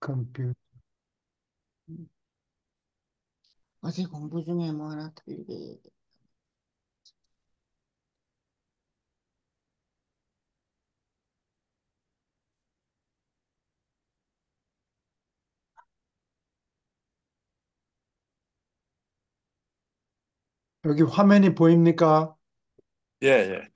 컴퓨터. 어제 공부 중에 뭐 하나 틀리게. 여기 화면이 보입니까? 예, 예.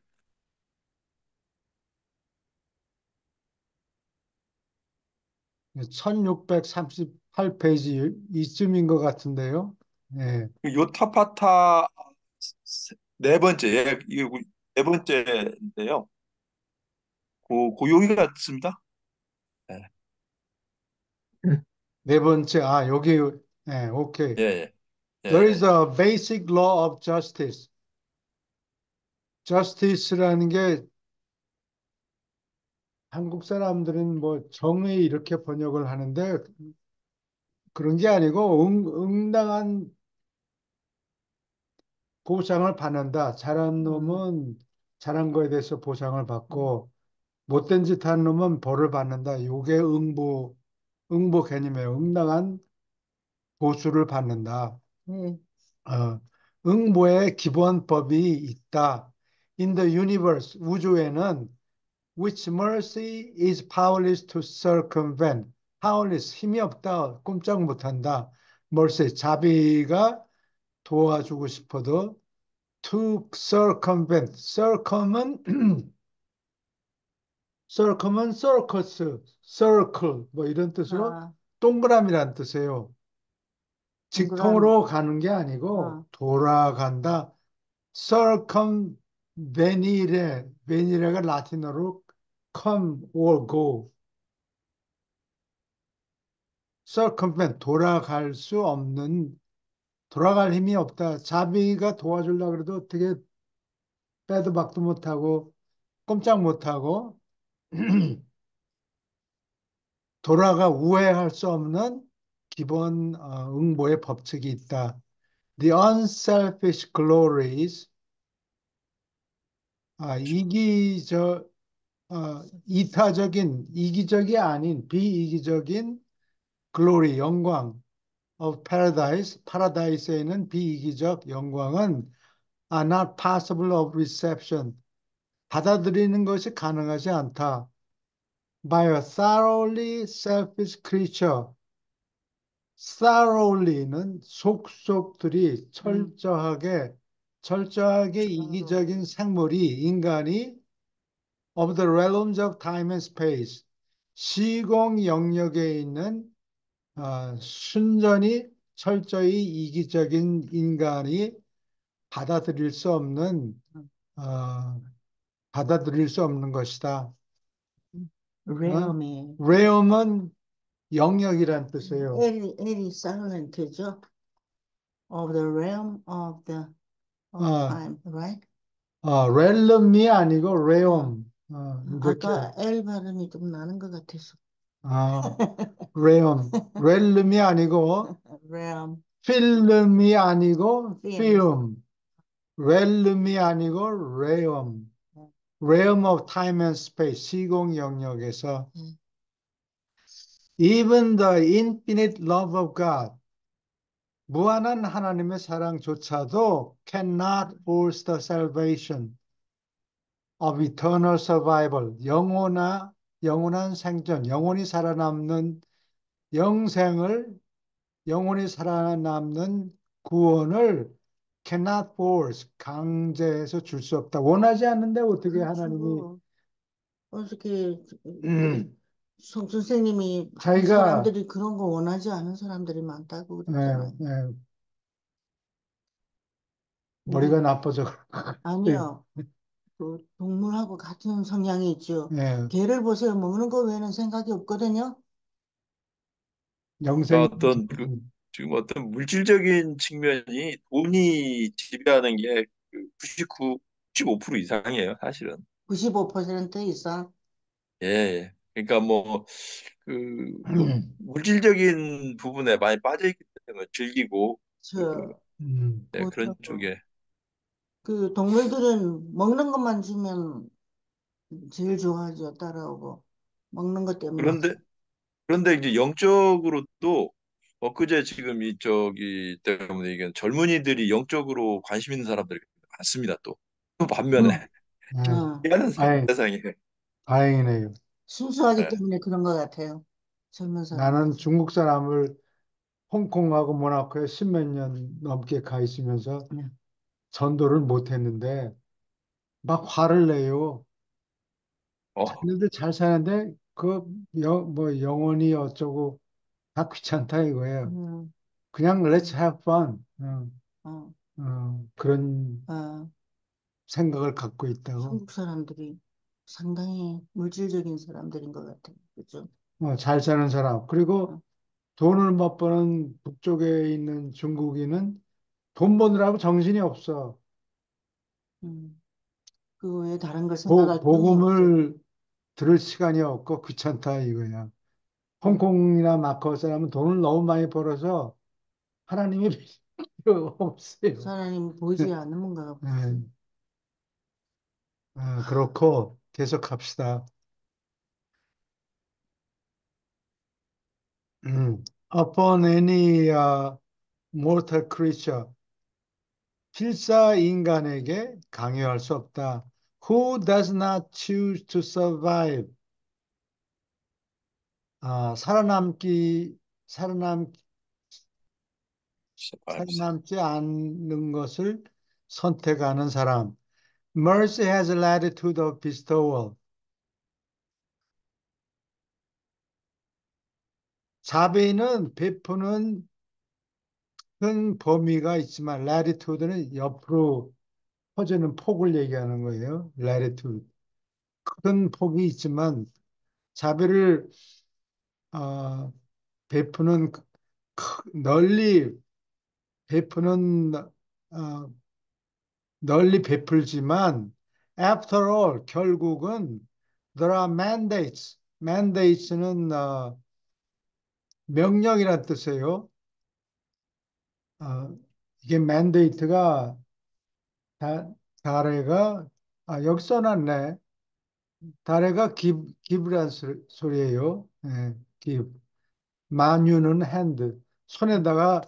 1638페이지 이쯤인 것 같은데요. 예. 그 요타파타 네 번째, 예, 이게 네 번째인데요. 여기 같습니다. 예, 네 번째, 여기, 예, 오케이. 예, 예, 예, There is 예. a basic law of justice. Justice라는 게 한국 사람들은 뭐 정의 이렇게 번역을 하는데 그런 게 아니고 응당한 보상을 받는다. 잘한 음, 놈은 잘한 거에 대해서 보상을 받고 못된 짓 한 놈은 벌을 받는다. 요게 응보 개념이에요. 응당한 보수를 받는다. 네. 어, 응보의 기본법이 있다. In the universe, 우주에는 which mercy is powerless to circumvent. powerless, 힘이 없다. 꼼짝 못한다. mercy, 자비가 도와주고 싶어도 to circumvent. circum은 circus, circle 뭐 이런 뜻으로 아, 동그라미란 뜻이에요. 동그라미. 직통으로 가는 게 아니고 어, 돌아간다. circumvenire, venire가 라틴어로 come or go. circumvent, 돌아갈 수 없는, 돌아갈 힘이 없다. 자비가 도와주려고 그래도 어떻게 빼도 박도 못하고 꼼짝 못하고 돌아가 우회할 수 없는 기본 응보의 법칙이 있다. The unselfish glories, 이기적, 이타적인, 이기적이 아닌 비이기적인 glory, 영광 of paradise, 파라다이스에 있는 비이기적 영광은 are not possible of reception, 받아들이는 것이 가능하지 않다. By a thoroughly selfish creature, thoroughly는 속속들이 음, 철저하게 서로. 이기적인 생물이 인간이 of the realms of time and space, 시공 영역에 있는 순전히 철저히 이기적인 인간이 받아들일 수 없는 어, 받아들일 수 없는 것이다. 어? realm이. realm은 영역이란 뜻이에요. L이 silent죠. Of the realm of the of 어, time, right? realm이 아니고 어, realm. 이렇게 아까 L 발음이 좀 나는 것 같아서. 어, realm이 아니고 realm, film이 아니고 film. film. realm이 아니고 realm. realm of time and space, 시공 영역에서 음, even the infinite love of God, 무한한 하나님의 사랑조차도 cannot force the salvation of eternal survival, 영원한 생존, 영생을, 영원히 살아남는 구원을 cannot force, 강제해서 줄 수 없다. 원하지 않는데 어떻게 하나님이 그렇죠. 어떻게 송 선생님이 많은 자기가 사람들이 그런 거 원하지 않은 사람들이 많다고 예, 그랬잖아요. 예, 우리 머리가 나빠져. 아니요. 그 동물하고 같은 성향이 있죠. 예, 개를 보세요. 먹는 거 외에는 생각이 없거든요. 영생, 그러니까 지금 어떤 물질적인 측면이 돈이 지배하는 게 99, 95% 이상이에요, 사실은. 95% 이상. 예, 예. 그러니까 뭐, 좀 물질적인 부분에 많이 빠져있기 때문에 즐기고, 그, 저 네, 보죠. 그런 쪽에. 그 동물들은 먹는 것만 주면 제일 좋아하죠. 따라오고 먹는 것 때문에 그런데, 그런데 이제 영적으로도 엊그제 지금 이쪽이 때문에 이게 젊은이들이 영적으로 관심 있는 사람들이 많습니다. 또 반면에 음, 네. 어, 희한한 다행, 세상에. 다행이네요. 순수하기 예. 때문에 그런 것 같아요. 젊은 나는 사람들. 중국 사람을 홍콩하고 모나코에 십몇 년 넘게 가 있으면서 네. 전도를 못 했는데 막 화를 내요. 어, 자기네들 잘 사는데 뭐 영원히 어쩌고 다 귀찮다 이거예요. 음, 그냥 let's have fun. 어, 그런 어, 생각을 갖고 있다고. 한국 사람들이 상당히 물질적인 사람들인 것 같아요. 그죠? 잘 사는 사람. 그리고 어, 돈을 못 버는 북쪽에 있는 중국인은 돈 버느라고 정신이 없어. 음, 그 외에 다른 걸 생각할 틈이 없어요. 복음을 들을 시간이 없고 귀찮다 이거야. 음, 홍콩이나 마카오 사람은 돈을 너무 많이 벌어서 하나님이 필요 없어요. 하나님 보이지 않는가 보지. 네, 그렇고 계속 합시다. Upon any mortal creature, 필사 인간에게 강요할 수 없다. Who does not choose to survive? 살아남, survives. 살아남지 않는 것을 선택하는 사람. Mercy has a latitude of bestowal. 자비는 베푸는 큰 범위가 있지만, latitude는 옆으로 퍼지는 폭을 얘기하는 거예요. latitude. 큰 폭이 있지만, 자비를 어, 베푸는 널리 베푸는 어, 널리 베풀지만 after all 결국은 there are mandates. mandates는 명령이란 뜻이에요. 어, 이게 mandate가 다, 다래가 여기 써놨네. 다래가 기브란 소리예요. 예, give. 만유는 hand. 손에다가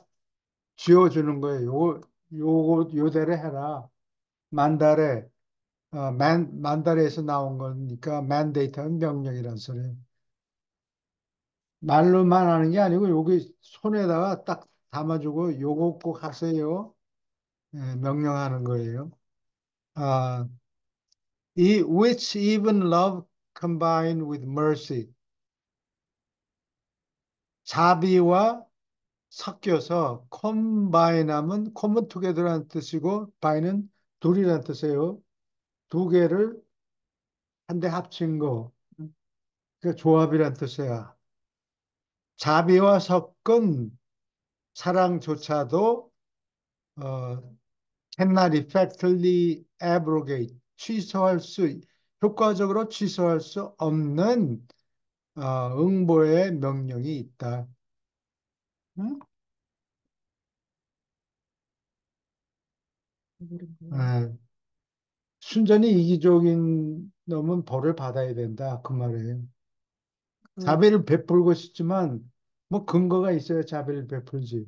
쥐어주는 거예요. 요대로 해라. 만달에, 만달에서 나온 거니까 만데이트는 명령이란 소리예요. 말로만 하는 게 아니고 여기 손에다가 딱 담아주고 요거 꼭 하세요. 예, 명령하는 거예요. 아, 이 which even love combined with mercy. 자비와 섞여서 combine 하면 common together라는 뜻이고 by는 둘이라는 뜻이에요. 두 개를 한데 합친 거. 음, 그 조합이란 뜻이야. 자비와 섞은 사랑조차도 어, cannot effectively abrogate 효과적으로 취소할 수 없는 응보의 명령이 있다. 응? 모르겠네. 예, 순전히 이기적인 놈은 벌을 받아야 된다. 그 말이에요. 그, 자비를 베풀고 싶지만 뭐 근거가 있어야 자비를 베풀지.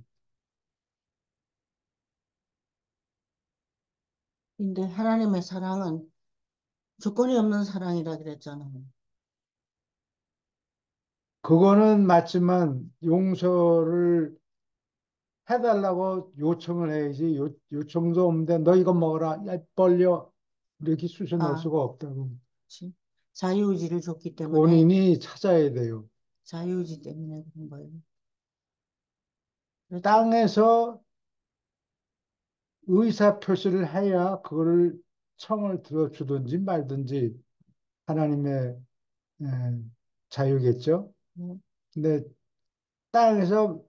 근데 하나님의 사랑은 조건이 없는 사랑이라 그랬잖아요. 그거는 맞지만 용서를 해달라고 요청을 해야지. 요청도 없는데 너 이거 먹어라. 야, 벌려. 이렇게 쑤셔 넣을 아, 수가 없다고. 그치. 자유의지를 줬기 때문에, 본인이 찾아야 돼요. 자유의지 때문에 그런 거예요. 그렇죠? 땅에서 의사 표시를 해야 그거를 청을 들어주든지 말든지 하나님의 예, 자유겠죠. 네. 근데 땅에서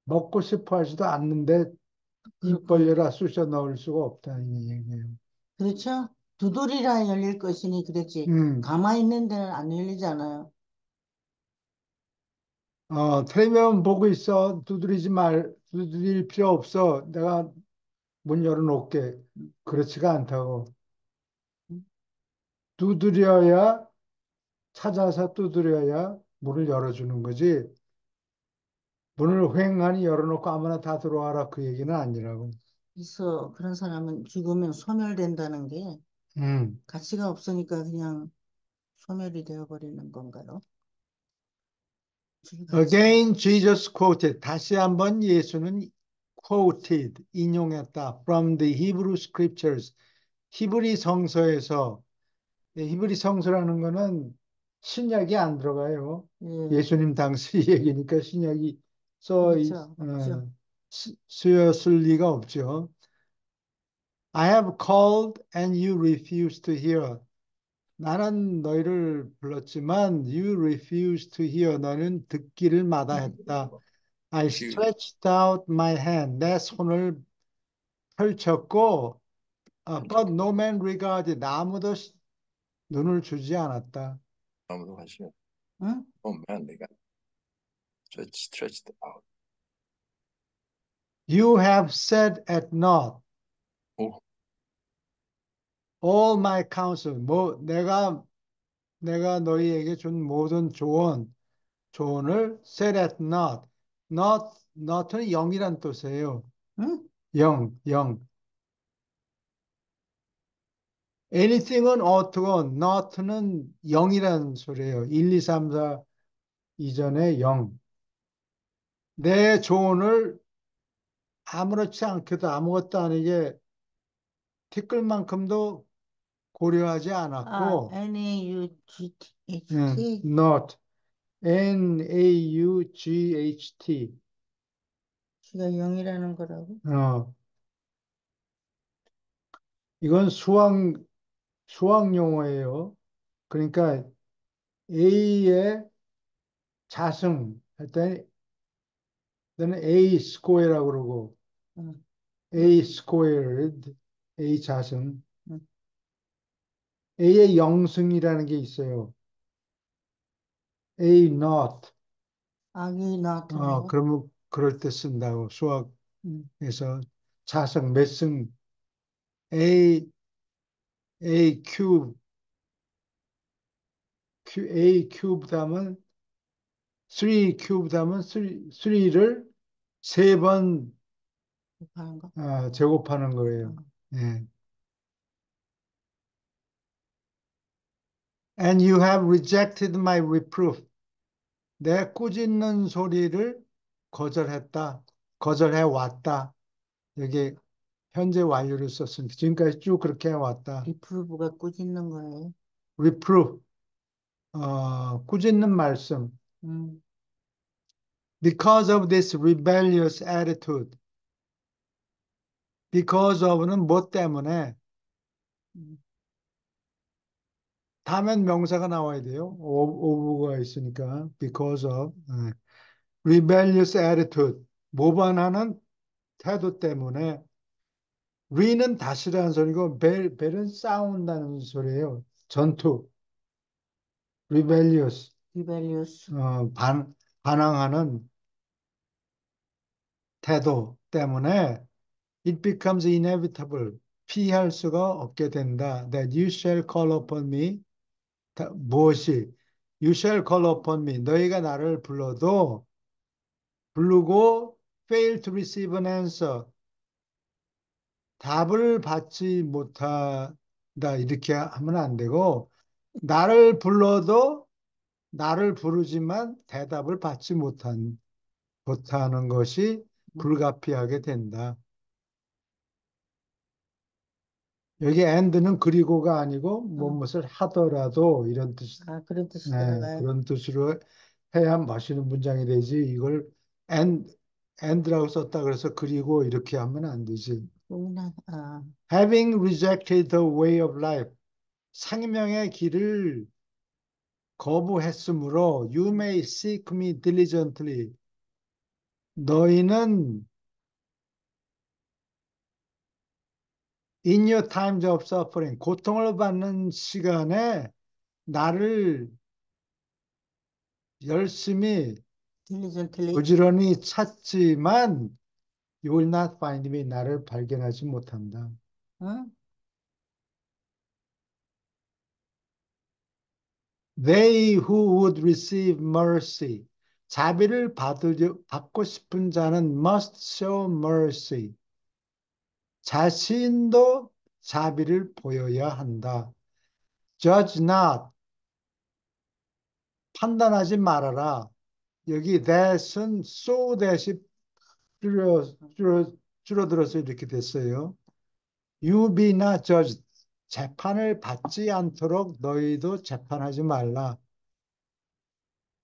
먹고 싶어 하지도 않는데 입 그렇군요. 벌려라 쑤셔 넣을 수가 없다는 얘기예요. 그렇죠? 두드리라 열릴 것이니 그랬지. 음, 가만히 있는 데는 안 열리잖아요. 텔레비전 보고 있어. 두드릴 필요 없어. 내가 문 열어놓을게. 그렇지가 않다고. 음, 두드려야, 찾아서 두드려야 문을 열어주는 거지. 문을 휑하니 열어놓고 아무나 다 들어와라 그 얘기는 아니라고. 그래서 그런 사람은 죽으면 소멸된다는 게 음. 가치가 없으니까 그냥 소멸이 되어버리는 건가요? 가치가. Again, Jesus quoted. 다시 한번 예수는 quoted, 인용했다. From the Hebrew scriptures. 히브리 성서에서, 히브리 성서라는 거는 신약이 안 들어가요. 예, 예수님 당시 얘기니까 신약이 그렇죠. 없죠. 쓰였을 리가 없죠. I have called and you refuse to hear. 나는 너희를 불렀지만 you refuse to hear. 너는 듣기를 마다했다. I 그 stretched out my hand. 내 손을 펼쳤고, but no man regarded. 아무도 눈을 주지 않았다. 아무도 관심이 없. 응? Oh man, 내가 stretched out. You have said at naught 오, all my counsel. 내가 너희에게 준 모든 조언을 said at naught. not는 영이란 뜻이에요. 응? 영. anything은 어트고 not는 영이란 소리예요. 1, 2, 3, 4 이전에 영. 내 조언을 아무렇지 않게도 아무것도 아니게 티끌만큼도 고려하지 아, 않았고, NAUGHT. not, naught. 가 0이라는 거라고? 어, 이건 수학 용어예요. 그러니까 A의 자승 할 때는 A 스코어라고 그러고, 응, A squared, A 자승, 응. A의 영승이라는 게 있어요. A not. 악이 나타나요? 그러면 그럴 때 쓴다고 응. 수학에서 자승 몇 승 A A 큐브 A 큐브 하면 3 큐브 하면 3를 세 번 하는 거? 제곱하는 거예요. 응. 예. And you have rejected my reproof. 내 꾸짖는 소리를 거절했다. 거절해 왔다. 여기 현재 완료를 썼습니다. 지금까지 쭉 그렇게 해왔다. 리프루브가 꾸짖는 거예요. reproof, 꾸짖는 말씀. 응. Because of this rebellious attitude. Because of는 뭐 때문에 응. 다음엔 명사가 나와야 돼요. of가 있으니까 because of rebellious attitude 모반하는 태도 때문에 re는 다시라는 소리고 벨은 싸운다는 소리예요. 전투 rebellious 리벨리우스. 반항하는 태도 때문에 it becomes inevitable 피할 수가 없게 된다. That you shall call upon me 무엇이 You shall call upon me. 너희가 나를 부르고 fail to receive an answer. 답을 받지 못하다. 이렇게 하면 안 되고 나를 불러도 나를 부르지만 대답을 받지 못하는 것이 응. 불가피하게 된다. 여기 and는 그리고가 아니고 응. 무엇을 하더라도 이런 뜻, 그런 뜻이 네, 들어가요. 그런 뜻으로 해야 멋있는 문장이 되지. 이걸 and, and라고 썼다 그래서 그리고 이렇게 하면 안 되지. 아, Having rejected the way of life, 생명의 길을 거부했으므로 you may seek me diligently. 너희는 in your times of suffering, 고통을 받는 시간에 나를 열심히 딜리전틀리. 부지런히 찾지만 you will not find me. 나를 발견하지 못한다. 응? They who would receive mercy. 자비를 받고 싶은 자는 must show mercy. 자신도 자비를 보여야 한다. Judge not. 판단하지 말아라. 여기 that은 so that이 줄여, 줄여, 줄어들어서 이렇게 됐어요. You be not judged. 재판을 받지 않도록 너희도 재판하지 말라.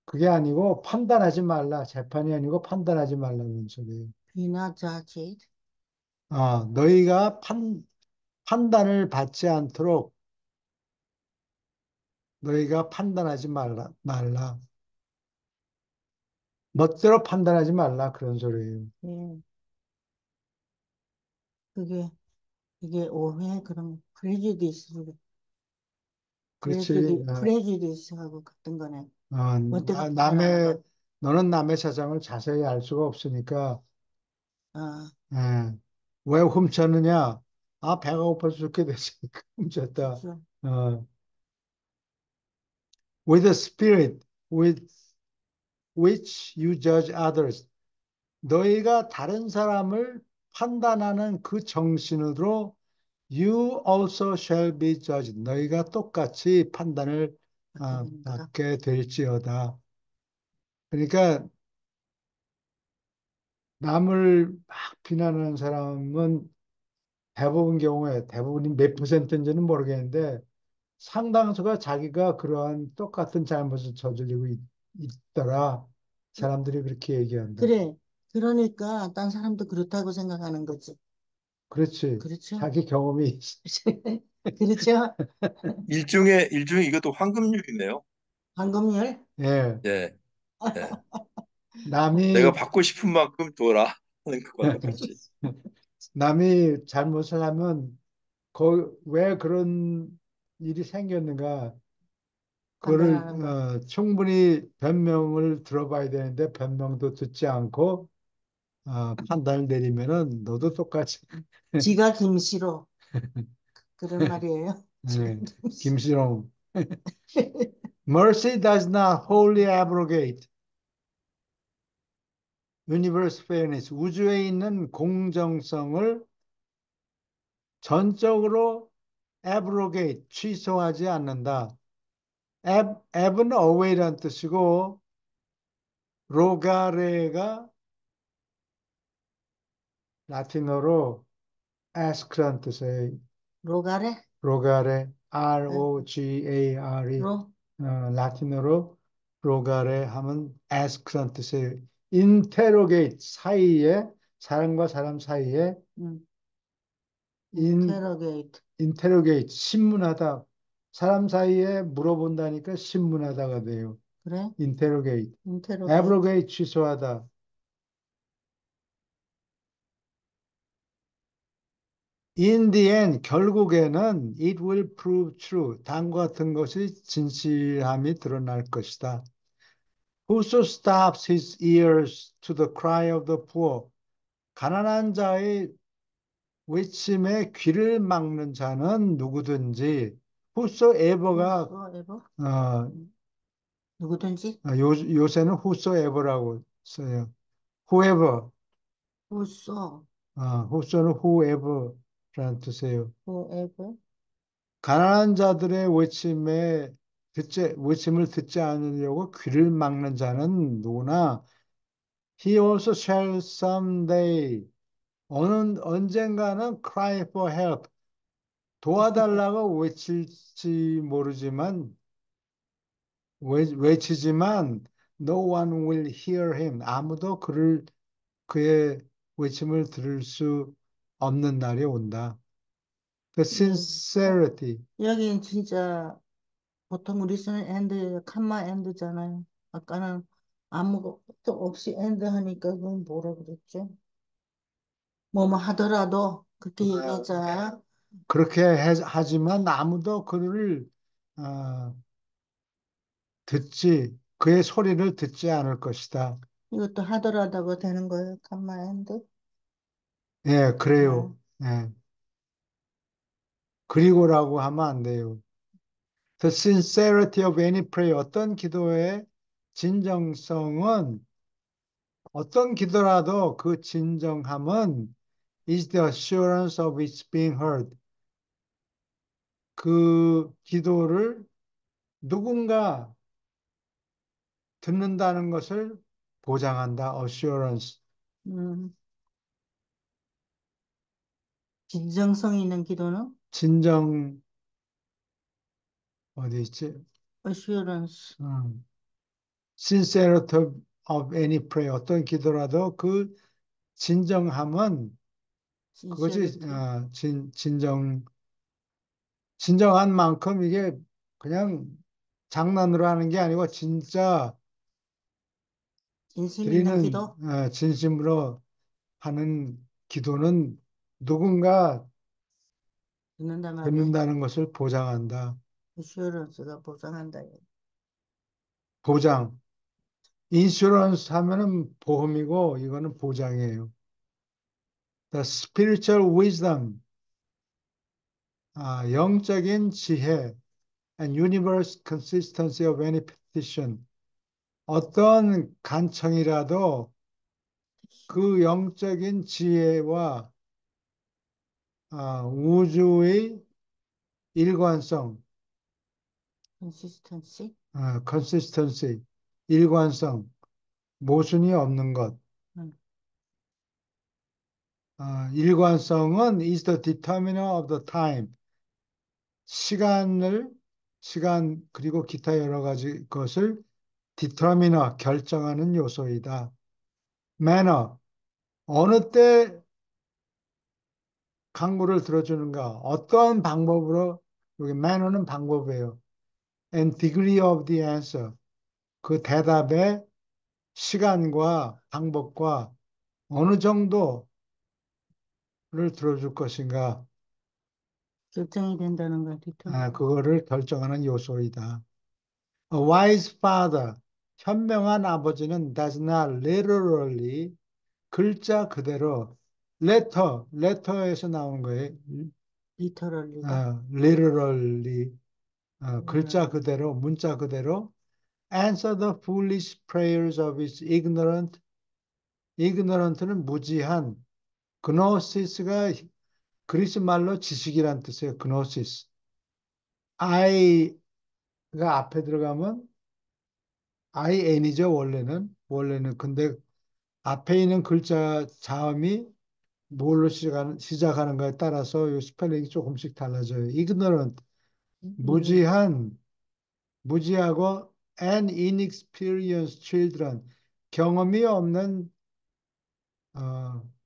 그게 아니고 판단하지 말라. 재판이 아니고 판단하지 말라는 소리예요. Be not judged. 너희가 판단을 받지 않도록 너희가 판단하지 말라. 멋대로 판단하지 말라. 그런 소리예요. 예. 그게, 이게 오해, 그런, 그렇지. 프레주디스하고 같은 거네. 멋대로 판단하는 남의, 거. 너는 남의 사정을 자세히 알 수가 없으니까, 아, 예, 왜 훔쳤느냐? 배가 고파서 죽게 됐으니까 훔쳤다. 그렇죠. 어, with a spirit with which you judge others. 너희가 다른 사람을 판단하는 그 정신으로 you also shall be judged. 너희가 똑같이 판단을 받게 되는 거다. 받게 될지어다. 그러니까 남을 막 비난하는 사람은 대부분이 몇 퍼센트인지는 모르겠는데 상당수가 자기가 그러한 똑같은 잘못을 저지르고 있더라. 사람들이 그렇게 얘기한다. 그래. 그러니까, 딴 사람도 그렇다고 생각하는 거지. 그렇지. 그렇죠? 자기 경험이 그렇죠? 일종의 이것도 황금률이네요. 방금열? 예. 예, 예. 내가 남이 받고 싶은 만큼 줘라 하는 것과 똑같이. 남이 잘못을 하면 왜 그런 일이 생겼는가? 그거를 판단하는 거. 충분히 변명을 들어봐야 되는데 변명도 듣지 않고 판단을 내리면은 너도 똑같이 지가 김씨로. 그런 말이에요. 지가 네, 김씨. 김시롱. Mercy does not wholly abrogate universe fairness. 우주에 있는 공정성을 전적으로 abrogate, 취소하지 않는다. ab는 away라는 뜻이고 로가레가 라틴어로 ask라는 뜻이에요. 로가래? 로가레, 에? Rogare, 로? 라틴어로 로가레 하면 ask라는 뜻이에요. interrogate 사이에 사람과 사람 사이에 응. in, 인테로게이트. interrogate 신문하다 사람 사이에 물어본다니까 신문하다가 돼요. 그래? interrogate, 인테로게이트. abrogate 취소하다. In the end, 결국에는 it will prove true. 다음과 같은 것이 진실함이 드러날 것이다. Whoso stops his ears to the cry of the poor. 가난한 자의 외침에 귀를 막는 자는 누구든지 whosoever가 whosoever? 어, 누구든지? 요새는 whosoever라고 써요. whoever, whoso, whoso는 whoever라는 뜻이에요. whoever? 가난한 자들의 외침을 듣지 않으려고 귀를 막는 자는 누구나 he also shall someday 언젠가는 cry for help 도와달라고 외칠지 모르지만 외치지만 no one will hear him 아무도 그의 외침을 들을 수 없는 날이 온다. The 예. 어, sincerity 여긴 진짜 보통 우리 쓰는 and, 컴마 and잖아요. 아까는 아무것도 없이 and 하니까 그건 뭐라 그랬죠? 뭐뭐 하더라도 그렇게 얘기했잖아요. 그렇게 하지만 아무도 그를 어, 그의 소리를 듣지 않을 것이다. 이것도 하더라도 되는 거예요. 컴마 and. 예, 아, 그래요. 예. 그리고라고 하면 안 돼요. The sincerity of any prayer. 어떤 기도의 진정성은 어떤 기도라도 그 진정함은 is the assurance of its being heard. 그 기도를 누군가 듣는다는 것을 보장한다. assurance. 음, 진정성 있는 기도는 진정 어디 있지? assurance, 음. sincerity of any prayer. 어떤 기도라도 그 진정함은 그것이 sincerity, 진정한 만큼 이게 그냥 장난으로 하는 게 아니고 진짜 진심 있는 드리는 기도, 진심으로 하는 기도는 누군가 듣는단 말이야. 듣는다는 것을 보장한다. assurance가 보장한다. 보장. 인슈런스 하면은 보험이고 이거는 보장이에요. The spiritual wisdom, 영적인 지혜 and universe consistency of any petition. 어떤 간청이라도 그 영적인 지혜와 우주의 일관성, consistency, consistency, 일관성, 모순이 없는 것. 음, 일관성은 is the determiner of the time. 시간을, 시간, 그리고 기타 여러 가지 것을 determiner, 결정하는 요소이다. manner, 어느 때 강구를 들어주는가, 어떠한 방법으로, 여기 manner는 방법이에요. and degree of the answer, 그 대답의 시간과 방법과 어느 정도를 들어줄 것인가, 결정이 된다는 걸 determine. 그거를 결정하는 요소이다. A wise father, 현명한 아버지는 does not literally, 글자 그대로, letter에서 나오는 거예요. literally가, literally, 글자 literally, 그대로, 문자 그대로, answer the foolish prayers of his ignorant, ignorant는 무지한, gnosis가 그리스 말로 지식이란 뜻이에요. gnosis. I가 앞에 들어가면 IN이죠, 원래는. 원래는. 근데 앞에 있는 글자 자음이 뭘로 시작하는가에 따라서 이 스펠링이 조금씩 달라져요. ignorant, ignorant, 무지한, 무지하고 and inexperienced children, 경험이 없는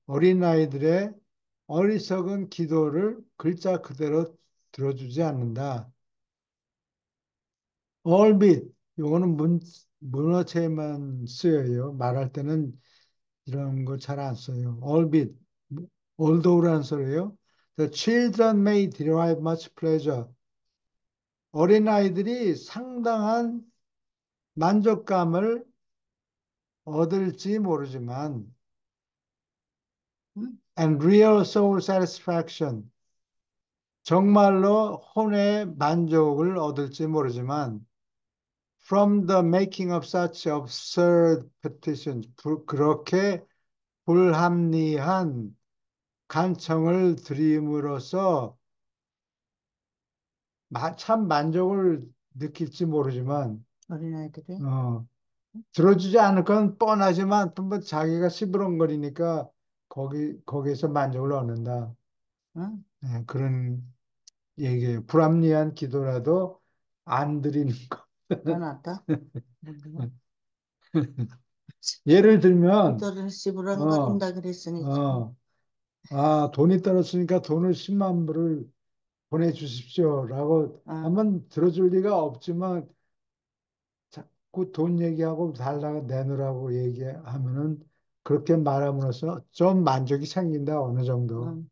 어린아이들의 어리석은 기도를 글자 그대로 들어주지 않는다. albeit, 요거는 문어체에만 쓰여요. 말할 때는 이런 거 잘 안 써요. albeit, although라는 소리예요. The children may derive much pleasure. 어린아이들이 상당한 만족감을 얻을지 모르지만 음? and real soul satisfaction, 정말로 혼의 만족을 얻을지 모르지만 from the making of such absurd petitions, 그렇게 불합리한 간청을 드림으로써 참 만족을 느낄지 모르지만 어린아이들이, 어, 들어주지 않을 건 뻔하지만 또 자기가 시부렁거리니까 거기에서 만족을 얻는다. 응? 그런 얘기예요. 불합리한 기도라도 안 드리는 거. 난 왔다. 뭔가 예를 들면 기도를 씹으러 어, 거린다 그랬으니까. 어, 돈이 떨어지니까 돈을 10만 불을 보내주십시오라고 아, 하면 들어줄 리가 없지만 자꾸 돈 얘기하고 달라고 내놓으라고 얘기하면은 그렇게 말함으로써 좀 만족이 생긴다 어느 정도 응.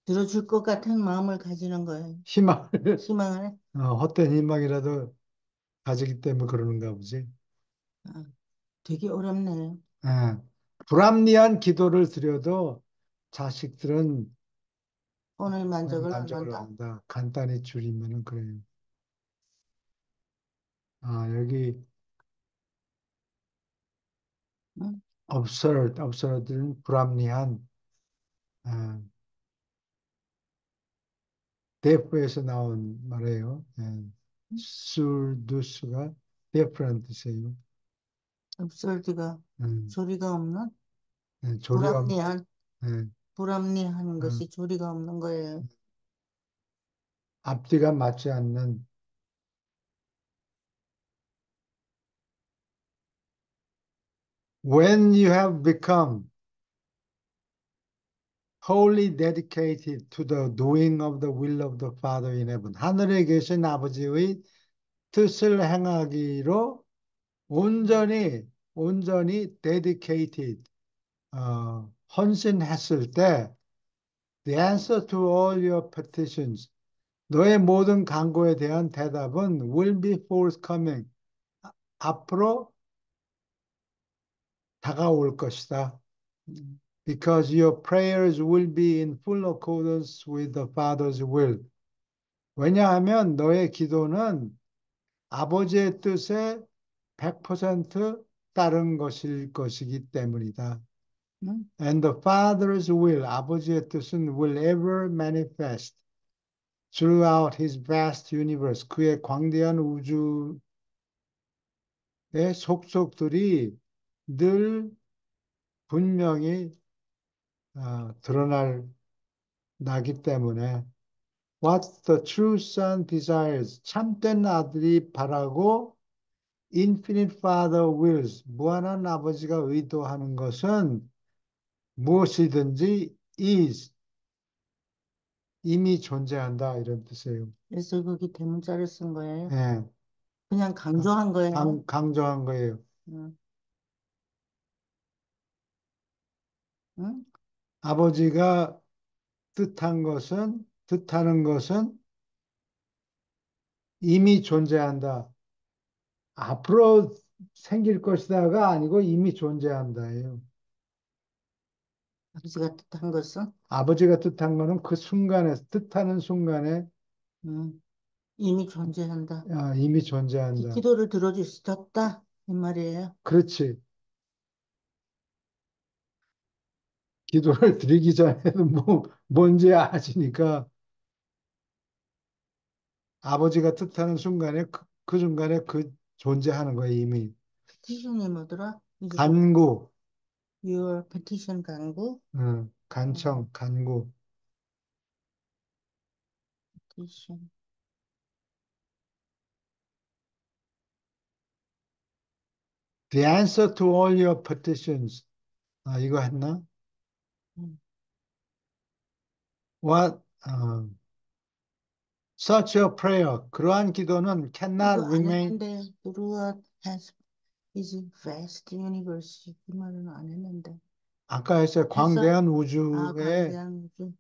들어줄 것 같은 마음을 가지는 거예요. 희망을 희망을. 헛된 희망이라도 가지기 때문에 그러는가 보지. 아, 되게 어렵네요. 예. 불합리한 기도를 드려도 자식들은 오늘 만족을 만족을 얻는다. 얻는다. 간단히 줄이면은 그래요. 여기 응? absurd는 불합리한, 아, deaf에서 나온 말이에요. 예. absurd가 deaf라는 뜻이에요. absurd가 음, 조리가 없는 조리가, 불합리한 예, 불합리한 어, 것이 조리가 없는 거예요. 앞뒤가 맞지 않는. When you have become wholly dedicated to the doing of the will of the Father in heaven. 하늘에 계신 아버지의 뜻을 행하기로 온전히 dedicated, 헌신했을 때, the answer to all your petitions, 너의 모든 간구에 대한 대답은 will be forthcoming, 앞으로 다가올 것이다. Because your prayers will be in full accordance with the Father's will. 왜냐하면 너의 기도는 아버지의 뜻에 100% 따른 것일 것이기 때문이다. 응? And the Father's will, 아버지의 뜻은 will ever manifest throughout his vast universe, 그의 광대한 우주의 속속들이 늘 분명히 드러날 나기 때문에 What the true son desires, 참된 아들이 바라고 Infinite Father wills, 무한한 아버지가 의도하는 것은 무엇이든지 is, 이미 존재한다 이런 뜻이에요. 그래서 거기 대문자를 쓴 거예요. 예, 그냥 강조한 거예요. 강조한 거예요. 응? 응? 아버지가 뜻하는 것은 이미 존재한다. 앞으로 생길 것이다가 아니고 이미 존재한다예요. 아버지가 뜻한 것은 아버지가 뜻한 거는 그 순간에, 뜻하는 순간에 응, 이미 존재한다. 이미 그 존재한다. 기도를 들어주셨다 이 말이에요. 그렇지. 기도를 드리기 전에도 뭔지 아시니까 아버지가 뜻하는 순간에 그 순간에 그 존재하는 거예요, 이미. petition이 뭐더라? 잊어버렸어. 간구, Your petition 강구. 간청, 간구. petition. The answer to all your petitions. 이거 했나? 음. What, such a prayer. 그러한 기도는 이거 cannot 안 remain. 했는데 throughout has is vast universe 이 말은 안 했는데 아까 했어요. 했어? 광대한 아 우주의 광대한 우주.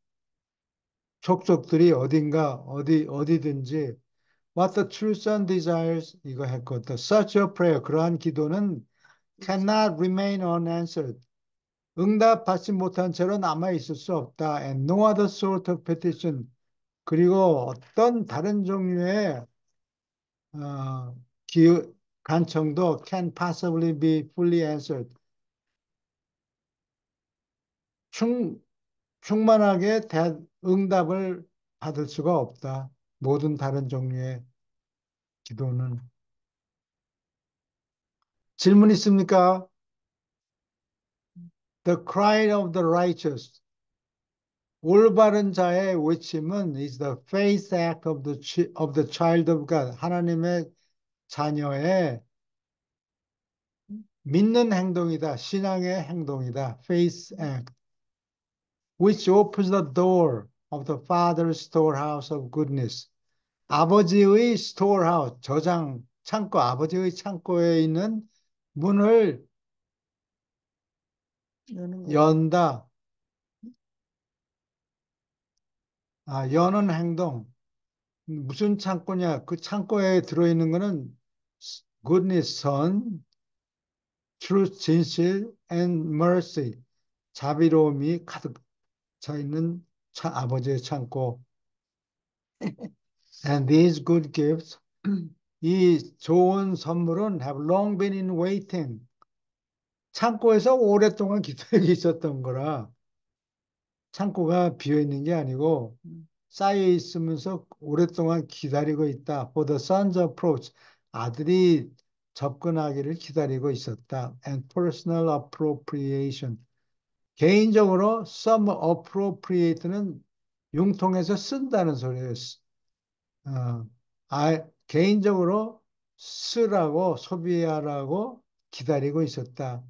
족속들이 어디든지 What the true son desires, 이거 했거든. Such a prayer, 그러한 기도는 cannot remain unanswered. 응답받지 못한 채로 남아 있을 수 없다. And no other sort of petition. 그리고 어떤 다른 종류의 어, 기, 간청도 can possibly be fully answered. 충, 충만하게 응답을 받을 수가 없다. 모든 다른 종류의 기도는. 질문 있습니까? The cry of the righteous. 올바른 자의 외침은 is the faith act of the child of God. 하나님의 자녀의 믿는 행동이다. 신앙의 행동이다. Faith act. Which opens the door of the Father's storehouse of goodness. 아버지의 storehouse, 저장, 창고, 아버지의 창고에 있는 문을 여는 거예요. 연다. 여는 행동. 무슨 창고냐? 그 창고에 들어있는 거는 goodness, 선, truth, 진실, and mercy, 자비로움이 가득 차 있는 아버지의 창고. And these good gifts, 이 좋은 선물은 have long been in waiting. 창고에서 오랫동안 기다리고 있었던 거라 창고가 비어 있는 게 아니고 음, 쌓여 있으면서 오랫동안 기다리고 있다. For the son's approach. 아들이 접근하기를 기다리고 있었다. And personal appropriation. 개인적으로 some appropriate는 융통해서 쓴다는 소리예요. 어, 개인적으로 쓰라고 소비하라고 기다리고 있었다.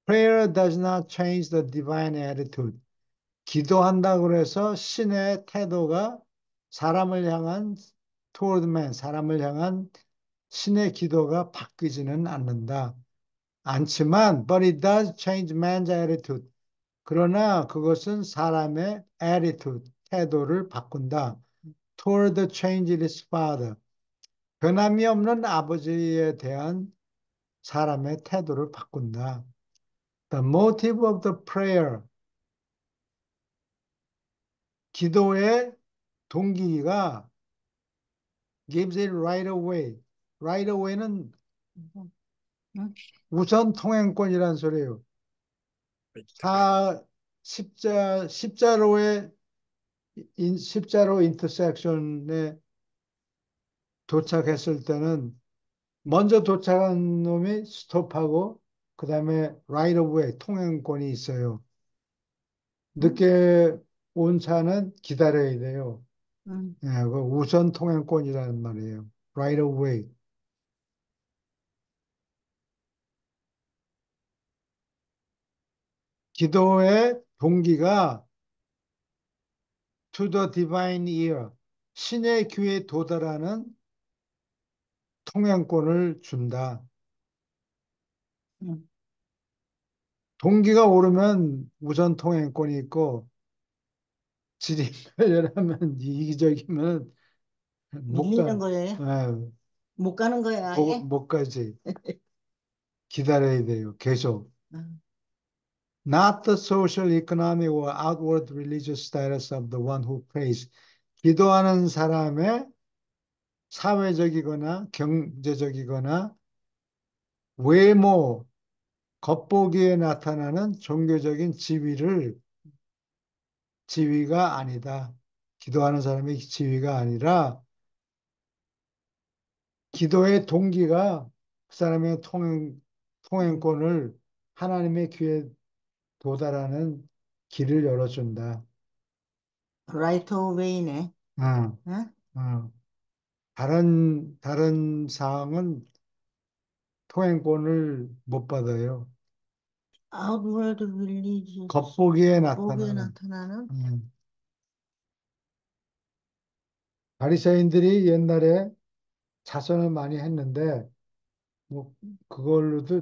Prayer does not change the divine attitude. 기도한다고 해서 신의 태도가 사람을 향한 toward man, 사람을 향한 신의 기도가 바뀌지는 않는다. 않지만, but it does change man's attitude. 그러나 그것은 사람의 attitude, 태도를 바꾼다. toward the change in his father. 변함이 없는 아버지에 대한 사람의 태도를 바꾼다. The motive of the prayer. 기도의 동기가 gives it right away. right away는 음, 우선 통행권이라는 소리예요. 사, 십자로의, 십자로 인터섹션에 도착했을 때는 먼저 도착한 놈이 스톱하고 그 다음에 right away 통행권이 있어요. 음, 늦게 온 차는 기다려야 돼요. 음. 예, 그 우선 통행권이라는 말이에요. right away. 기도의 동기가 to the divine ear, 신의 귀에 도달하는 통행권을 준다. 음. 동기가 오르면 우선 통행권이 있고 질이 멸렬하면 이기적이면 못 밀리는 가, 거예요? 예, 못 가는 거야, 아예? 못 가지. 기다려야 돼요. 계속. 음. Not the social, economic, or outward religious status of the one who prays. 기도하는 사람의 사회적이거나 경제적이거나 외모, 겉보기에 나타나는 종교적인 지위가 아니다. 기도하는 사람의 지위가 아니라 기도의 동기가 그 사람의 통행권을 하나님의 귀에 도달하는 길을 열어준다. 라이트 웨이네. 어, 응? 어. 다른 사항은 통행권을 못 받아요. 아웃워드 릴리지어스. 겉보기에 겉보기에 나타나는. 나타나는 음. 바리새인들이 옛날에 자선을 많이 했는데 뭐 그걸로도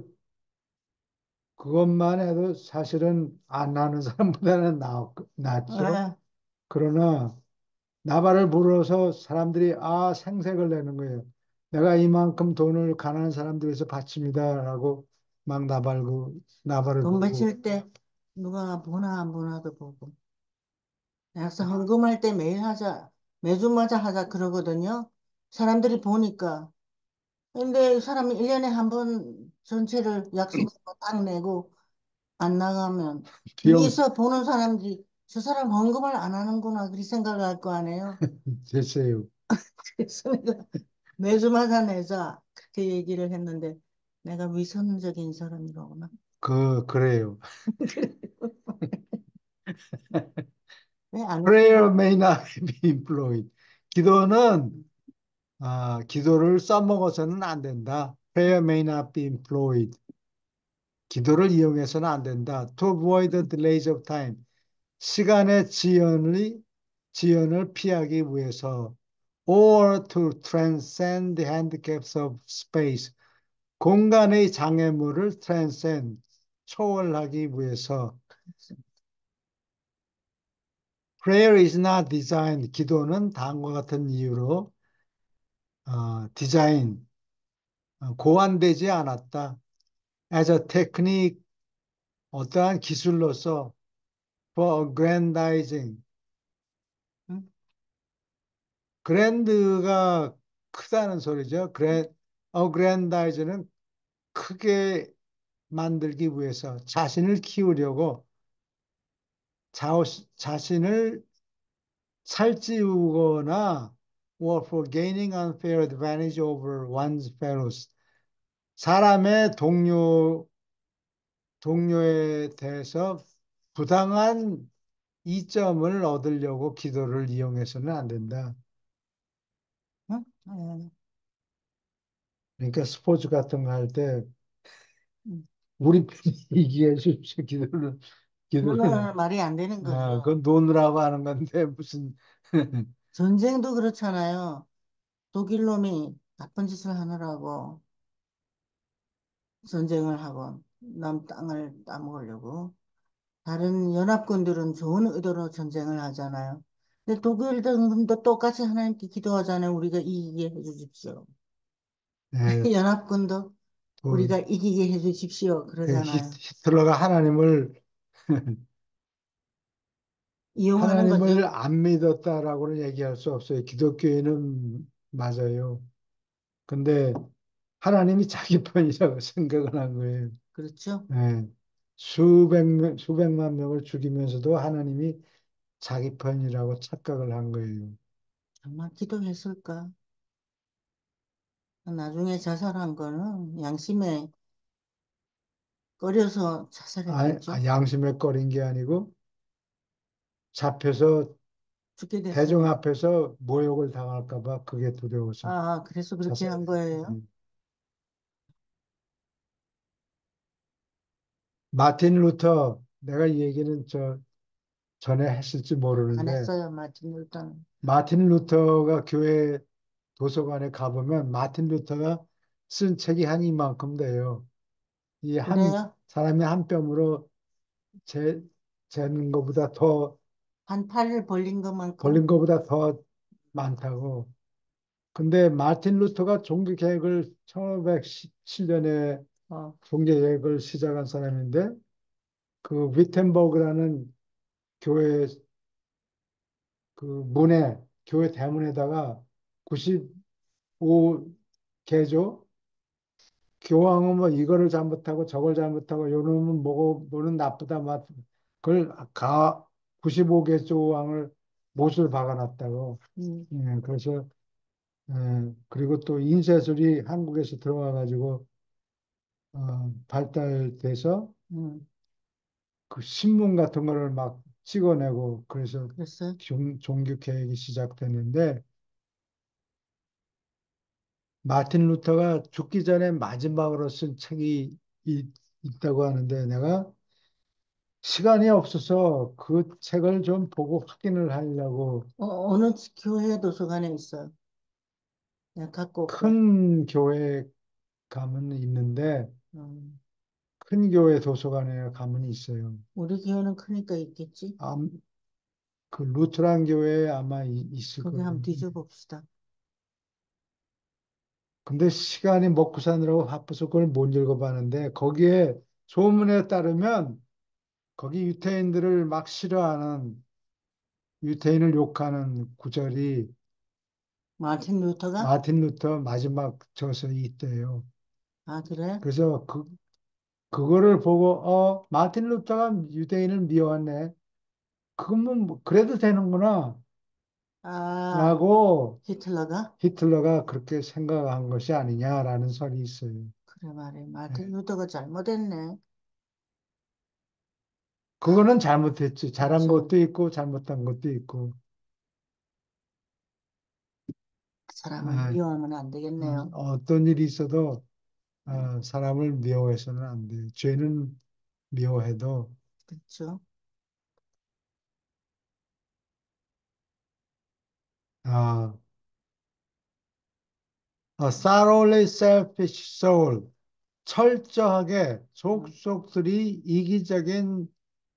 그것만 해도 사실은 안 하는 사람보다는 낫죠. 아, 그러나 나발을 불어서 사람들이 생색을 내는 거예요. 내가 이만큼 돈을 가난한 사람들에서 바칩니다라고 막 나발을 돈 불고 바칠 때 누가 보나 안 보나도 보고. 그래서 헌금할 때 매일 하자, 매주마다 하자 그러거든요. 사람들이 보니까. 근데 사람이 1년에 한 번 전체를 약속하고 딱 내고 안 나가면 비용 위에서 보는 사람들이 저 사람 헌금을 안 하는구나 그렇게 생각을 할 거 아니에요. 됐어요. 그래서 내가 매주마다 내자 그렇게 얘기를 했는데 내가 위선적인 사람이로구나. 그래요. 왜 안 했어? Prayer may not be employed. 기도는 기도를 써먹어서는 안 된다. Prayer may not be employed. 기도를 이용해서는 안 된다. To avoid the delays of time. 시간의 지연을 피하기 위해서. Or to transcend the handicaps of space. 공간의 장애물을 transcend, 초월하기 위해서. Prayer is not designed. 기도는 다음과 같은 이유로 디자인, 고안되지 않았다. As a technique, 어떠한 기술로서 for aggrandizing. 응? 그랜드가 크다는 소리죠. aggrandize는 크게 만들기 위해서 자신을 키우려고 자신을 살찌우거나 or for gaining unfair advantage over one's fellows. 사람의 동료에 대해서 부당한 이점을 얻으려고 기도를 이용해서는 안 된다. 응? 예. 그러니까 스포츠 같은 거 할 때 음. 우리 편이 이기해 주십시오. 기도를 그거는 말이 안 되는 거죠. 그건 노느라고 하는 건데 무슨 전쟁도 그렇잖아요. 독일 놈이 나쁜 짓을 하느라고 전쟁을 하고 남 땅을 따먹으려고 다른 연합군들은 좋은 의도로 전쟁을 하잖아요. 근데 독일 등도 똑같이 하나님께 기도하잖아요. 우리가 이기게 해주십시오. 예, 연합군도 또 우리가 이기게 해주십시오. 그러잖아요. 히틀러가 이용하는 하나님을 거죠. 안 믿었다라고는 얘기할 수 없어요. 기독교인은 맞아요. 근데 하나님이 자기 편이라고 생각을 한 거예요. 그렇죠? 예. 수백만 명을 죽이면서도 하나님이 자기 편이라고 착각을 한 거예요. 정말 기도했을까? 나중에 자살한 거는 양심에 꺼려서 자살했겠죠? 양심에 꺼린 게 아니고 잡혀서 죽게 대중 됐으니. 앞에서 모욕을 당할까 봐 그게 두려워서 아, 그래서 그렇게 한 자살했어요. 거예요? 마틴 루터 내가 이 얘기는 전에 했을지 안 모르는데 했어요, 마틴 루터는. 마틴 루터가 교회 도서관에 가보면 마틴 루터가 쓴 책이 한 이만큼 돼요. 이 한 그래요? 사람이 한 뼘으로 재, 재는 것보다 더 한 팔을 벌린 것만큼? 벌린 것보다 더 많다고. 근데 마틴 루터가 종교개혁을 1517년에 어, 종교개혁을 시작한 사람인데 그 위텐버그라는 교회 그 교회 대문에다가 95개조 교황은 뭐 이거를 잘못하고 저걸 잘못하고 요 놈은 뭐는 나쁘다 막 그걸 95개 조항을 못을 박아놨다고. 음, 그래서 그리고 또 인쇄술이 한국에서 들어와 가지고 발달돼서 음, 그 신문 같은 거를 막 찍어내고 그래서 그랬어요? 종교 개혁이 시작됐는데 마틴 루터가 죽기 전에 마지막으로 쓴 책이 있다고 하는데 내가 시간이 없어서 그 책을 좀 보고 확인을 하려고 어느 교회 도서관에 있어요? 내가 갖고 올게. 큰 교회 가면 있는데 음, 큰 교회 도서관에 가면 있어요. 우리 교회는 크니까 있겠지? 아, 그 루트란 교회에 아마 있을 거기 거예요. 한번 뒤져봅시다. 근데 시간이 먹고 사느라고 바빠서 그걸 못 읽어봤는데 거기에 소문에 따르면 거기 유태인들을 막 싫어하는 유태인을 욕하는 구절이 마틴 루터가? 마틴 루터 마지막 저서에 있대요. 아, 그래? 그래서 그거를 보고 마틴 루터가 유대인을 미워하네. 그러면 뭐 그래도 되는구나 아, 라고 히틀러가? 히틀러가 그렇게 생각한 것이 아니냐라는 설이 있어요. 그래 말이야. 마틴 예. 루터가 잘못했네. 그거는 잘못했지. 잘한 그렇죠. 것도 있고 잘못한 것도 있고. 사람을 예. 미워하면 안 되겠네요. 어떤 일이 있어도 음, 사람을 미워해서는 안 돼요. 죄는 미워해도 그렇죠. 아, a thoroughly selfish soul 철저하게 음, 속속들이 이기적인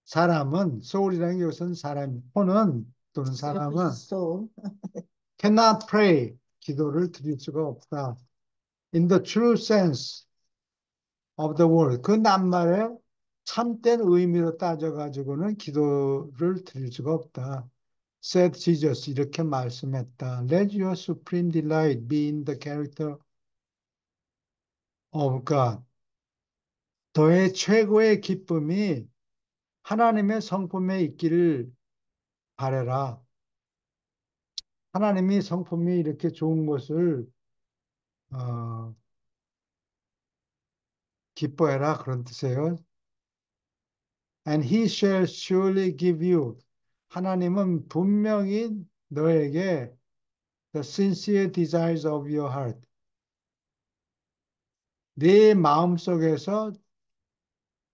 사람은 soul이라는 게 우선 사람 혼은 또는 selfish 사람은 soul. cannot pray 기도를 드릴 수가 없다. In the true sense of the word 그 낱말의 참된 의미로 따져가지고는 기도를 드릴 수가 없다. said Jesus. 이렇게 말씀했다. Let your supreme delight be in the character of God. 너의 최고의 기쁨이 하나님의 성품에 있기를 바라라. 하나님이 성품이 이렇게 좋은 것을 어, 기뻐해라 그런 뜻이에요. And he shall surely give you. 하나님은 분명히 너에게 the sincere desires of your heart. 네 마음속에서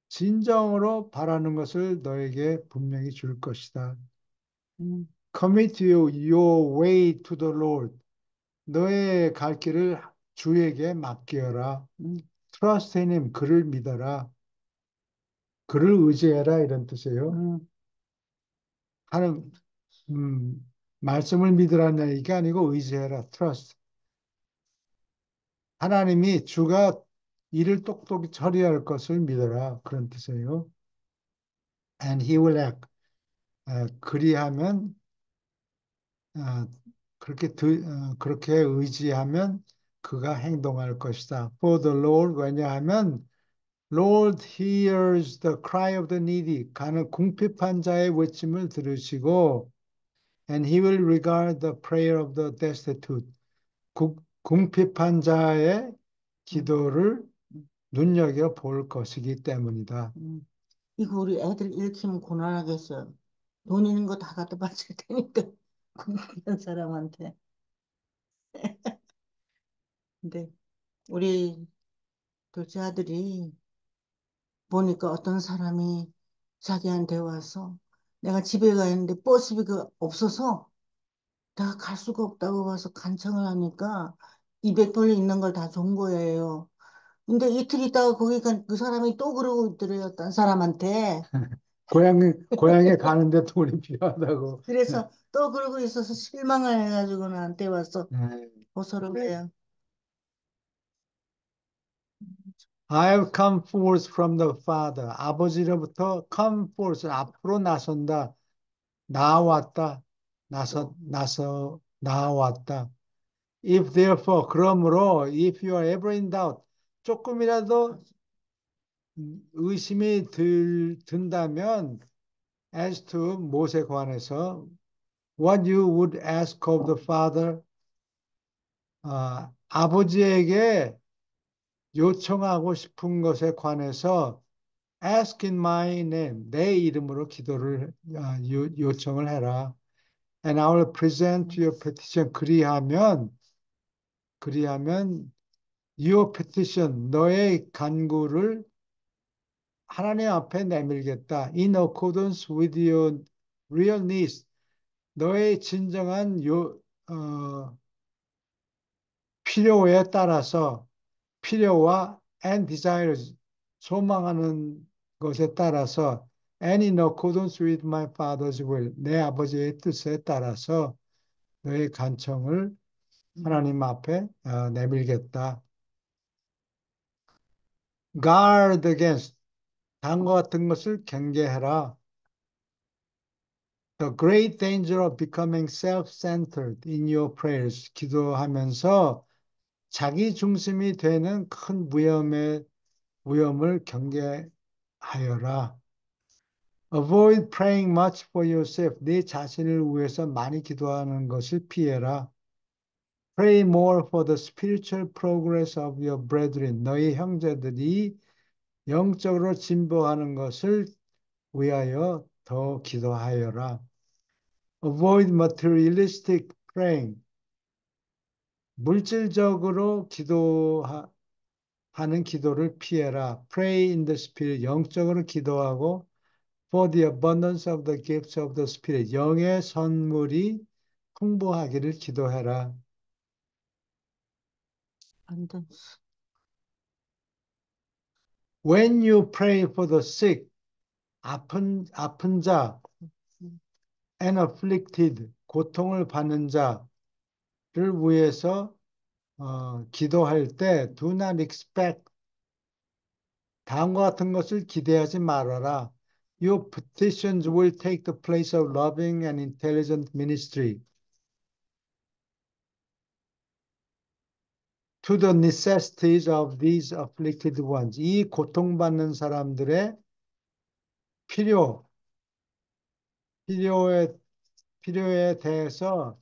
진정으로 바라는 것을 너에게 분명히 줄 것이다. 음, Commit your way to the Lord. 너의 갈 길을 주에게 맡겨라. 음, Trust in him. 그를 믿어라. 그를 의지해라 이런 뜻이에요. 음, 하는 말씀을 믿으라는 얘기가 아니고 의지해라. Trust. 하나님이 주가 일을 똑똑히 처리할 것을 믿어라. 그런 뜻이에요. And he will act. 그리하면 어, 그렇게 의지하면 그가 행동할 것이다. For the Lord 왜냐하면 Lord hears the cry of the needy. 가는 궁핍한 자의 외침을 들으시고 and he will regard the prayer of the destitute. 궁핍한 자의 음, 기도를 음, 눈여겨 볼 것이기 때문이다. 이거 우리 애들 읽히면 고난하겠어요. 돈 있는 거 다 갖다 바칠 테니까 궁핍한 사람한테. 근데 우리 둘째 아들이 보니까 어떤 사람이 자기한테 와서 내가 집에 가 있는데 버스비가 없어서 내가 갈 수가 없다고 와서 간청을 하니까 200불 있는 걸 다 준 거예요. 근데 이틀 있다가 거기가 그 사람이 또 그러고 있더래요. 딴 사람한테. 고향에 가는데 돈이 필요하다고. 그래서 또 그러고 있어서 실망을 해가지고 나한테 와서 네. 호소를 해요. I have come forth from the Father. 아버지로부터 come forth, 앞으로 나선다. 나왔다. 나왔다. If therefore, 그러므로, if you are ever in doubt, 조금이라도 의심이 든다면, as to 못에 관해서, what you would ask of the Father, 아버지에게 요청하고 싶은 것에 관해서 ask in my name, 내 이름으로 기도를 요청을 해라. And I will present your petition. 그리하면 your petition, 너의 간구를 하나님 앞에 내밀겠다. In accordance with your real needs, 너의 진정한 필요에 따라서 필요와 and desires 소망하는 것에 따라서 and in accordance with my father's will 내 아버지의 뜻에 따라서 너의 간청을 하나님 앞에 내밀겠다. Guard against 다음과 같은 것을 경계해라. The great danger of becoming self-centered in your prayers. 기도하면서 자기 중심이 되는 큰 위험을 경계하여라. Avoid praying much for yourself. 네 자신을 위해서 많이 기도하는 것을 피해라. Pray more for the spiritual progress of your brethren. 너희 형제들이 영적으로 진보하는 것을 위하여 더 기도하여라. Avoid materialistic praying. 물질적으로 기도하는 기도를 피해라. Pray in the spirit. 영적으로 기도하고 for the abundance of the gifts of the spirit. 영의 선물이 풍부하기를 기도해라. 안 돼. When you pray for the sick, 아픈 자, and afflicted, 고통을 받는 자를 위해서 기도할 때 do not expect 다음과 같은 것을 기대하지 말아라. Your petitions will take the place of loving and intelligent ministry to the necessities of these afflicted ones. 이 고통받는 사람들의 필요, 필요에, 필요에 대해서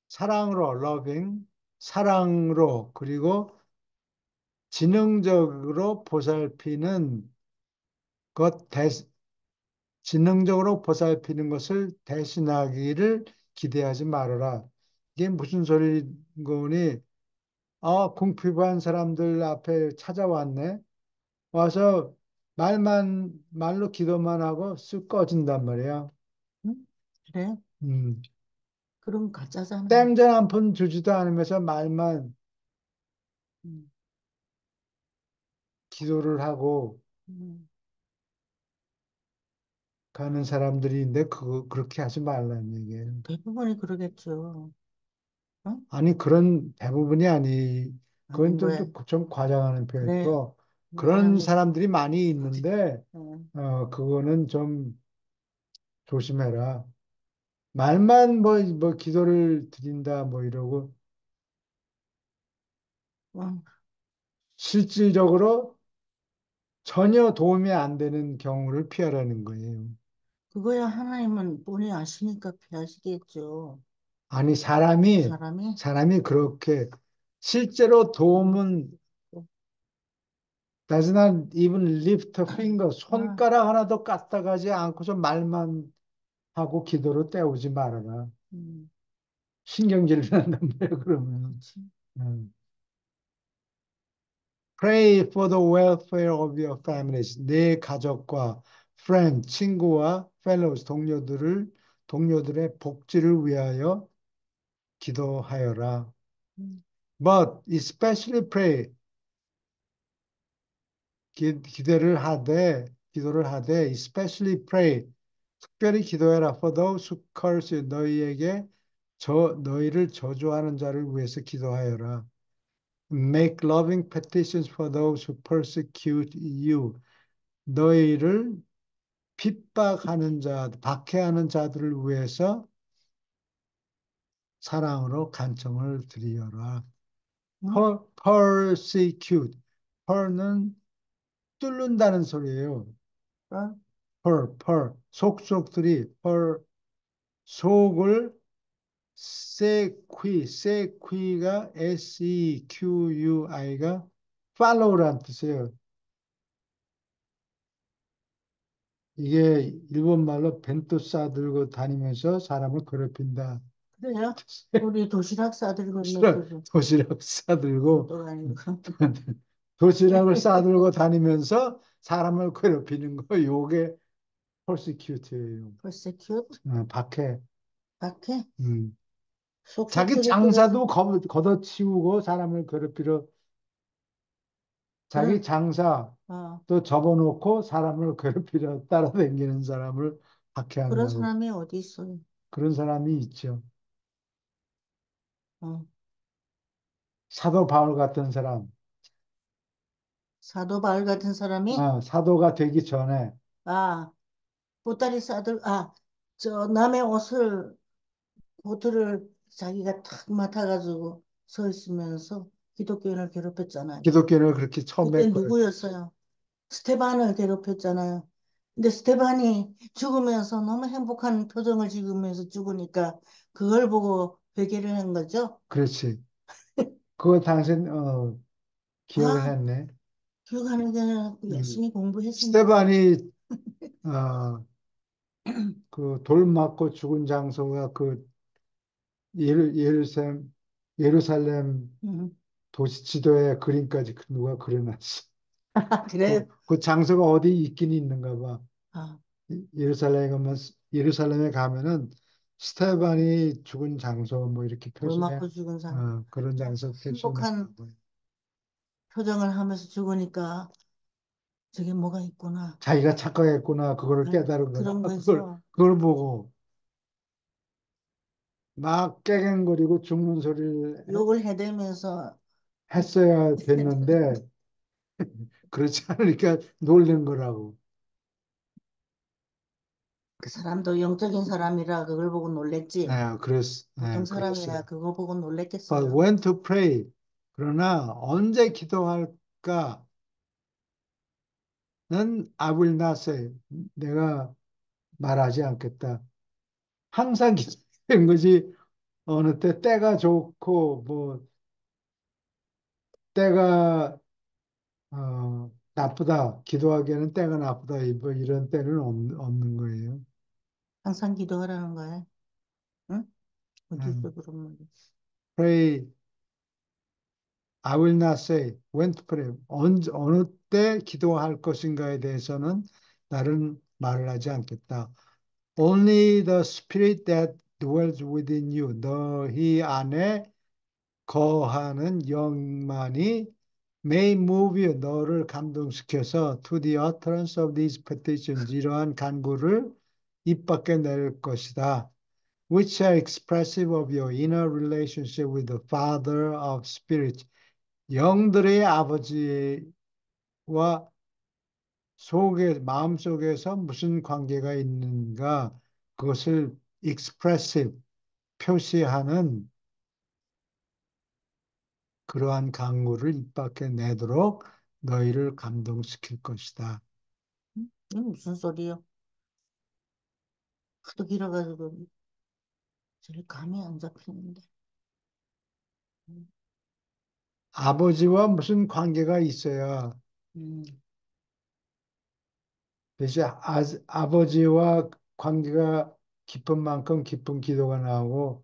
사랑으로, loving, 사랑으로, 그리고 지능적으로 보살피는 것, 지능적으로 보살피는 것을 대신하기를 기대하지 말아라. 이게 무슨 소리인 거니? 궁핍한 사람들 앞에 찾아왔네. 와서 말로 기도만 하고 쓱 꺼진단 말이야. 응? 그래? 음. 그럼 가짜잖아. 땡전 한 푼 주지도 않으면서 말만 음, 기도를 하고 음. 가는 사람들인데 그렇게 하지 말라는 얘기예요. 대부분이 그러겠죠. 어? 아니, 그런 대부분이 그건 아니, 왜? 좀 과장하는 그래. 표현이고, 그런 미안합니다. 사람들이 많이 있는데, 어, 그거는 좀 조심해라. 말만 뭐 기도를 드린다 뭐 이러고, 어, 실질적으로 전혀 도움이 안 되는 경우를 피하라는 거예요. 그거야 하나님은 본인이 아시니까 피하시겠죠. 아니, 사람이, 사람이? 사람이 그렇게 실제로 음, 도움은 does not even lift a finger, 아, 손가락 하나도 까딱하지 않고서 말만 하고 기도로 때우지 말아라. 음, 신경질이 난단 말이야, 그러면. 그치. 음. Pray for the welfare of your families. 내 가족과 friend, 친구와 fellows, 동료들의 복지를 위하여 기도하여라. 음, But especially pray, 기도를 하되, especially pray, 특별히 기도해라. For those who curse you, 너희를 저주하는 자를 위해서 기도하여라. Make loving petitions for those who persecute you. 너희를 핍박하는 박해하는 자들을 위해서 사랑으로 간청을 드리여라. 응? Persecute. per는 뚫는다는 소리예요. 어? 속속들이 속을 sequi가 sequi가 follow란 뜻이에요. 이게 일본 말로 벤또 싸들고 다니면서 사람을 괴롭힌다. 그래요? 우리 도시락 싸들고 도시락, metro 도시락 싸들고 또 아니고 도시락을 싸들고 다니면서 사람을 괴롭히는 거. 요게 persecute예요. persecute 박해. 박해 음. 자기 속속들이 그래서 장사도 걷어치우고 사람을 괴롭히러 자기 그런 장사 어 또 접어놓고 사람을 괴롭히러 따라다니는 사람을 그런 박해한다고. 사람이 어디 있어요? 그런 사람이 있죠. 어 사도 바울 같은 사람. 사도 바울 같은 사람이 사도가 되기 전에 아 보따리 싸들 저 남의 옷을 보트를 자기가 탁 맡아가지고 서 있으면서 기독교인을 괴롭혔잖아요. 기독교를 그렇게 처음에 그때 누구였어요? 스테반을 괴롭혔잖아요. 근데 스테반이 죽으면서 너무 행복한 표정을 지으면서 죽으니까 그걸 보고 회개를 한 거죠. 그렇지. 그거 당신 기억을 아, 했네. 기억하는 게 아니라 음, 열심히 공부했으니까. 스테반이 그 돌 맞고 죽은 장소가 그 예루살렘 음. 도시 지도에 그림까지 누가 그려놨어. 그래. 그 장소가 어디 있긴 있는가 봐. 아, 예루살렘에 가면은 스테반이 죽은 장소 뭐 이렇게 돌 맞고 죽은 사람. 그런 장소 표시해 행복한 놓고 표정을 하면서 죽으니까 저게 뭐가 있구나. 자기가 착각했구나 그거를 아, 깨달은 거야. 그런 그걸 거죠. 그걸 보고 막 깨갱거리고 죽는 소리를 욕을 해대면서 했어야 됐는데 그렇지 않으니까 놀란 거라고. 그 사람도 영적인 사람이라 그걸 보고 놀랬지. 보통 사람이야 그랬어요. 그거 보고 But 놀랬겠어요. when to pray. 그러나 언제 기도할까는 I will not say. 내가 말하지 않겠다. 항상 기도하는 것이 어느 때 때가 좋고 뭐 때가 나쁘다. 기도하기에는 때가 나쁘다. 뭐 이런 때는 없는 거예요. 항상 기도하라는 거야. 응? 음, 어디서 그런 말이. pray, I will not say when to pray. 어느 때 기도할 것인가에 대해서는 나는 말을 하지 않겠다. Only the spirit that dwells within you. 너희 안에 거하는 영만이 may move you. 너를 감동시켜서 to the utterance of these petitions. 이러한 간구를 입 밖에 낼 것이다. Which are expressive of your inner relationship with the Father of spirits. 영들의 아버지와 마음속에서 무슨 관계가 있는가 그것을 expressive 표시하는 그러한 강구를 입 밖에 내도록 너희를 감동시킬 것이다. 응? 이게 무슨 소리요? 하도 길어가지고 잘 감이 안 잡히는데. 음, 아버지와 무슨 관계가 있어야 음, 대신 아버지와 관계가 깊은 만큼 깊은 기도가 나오고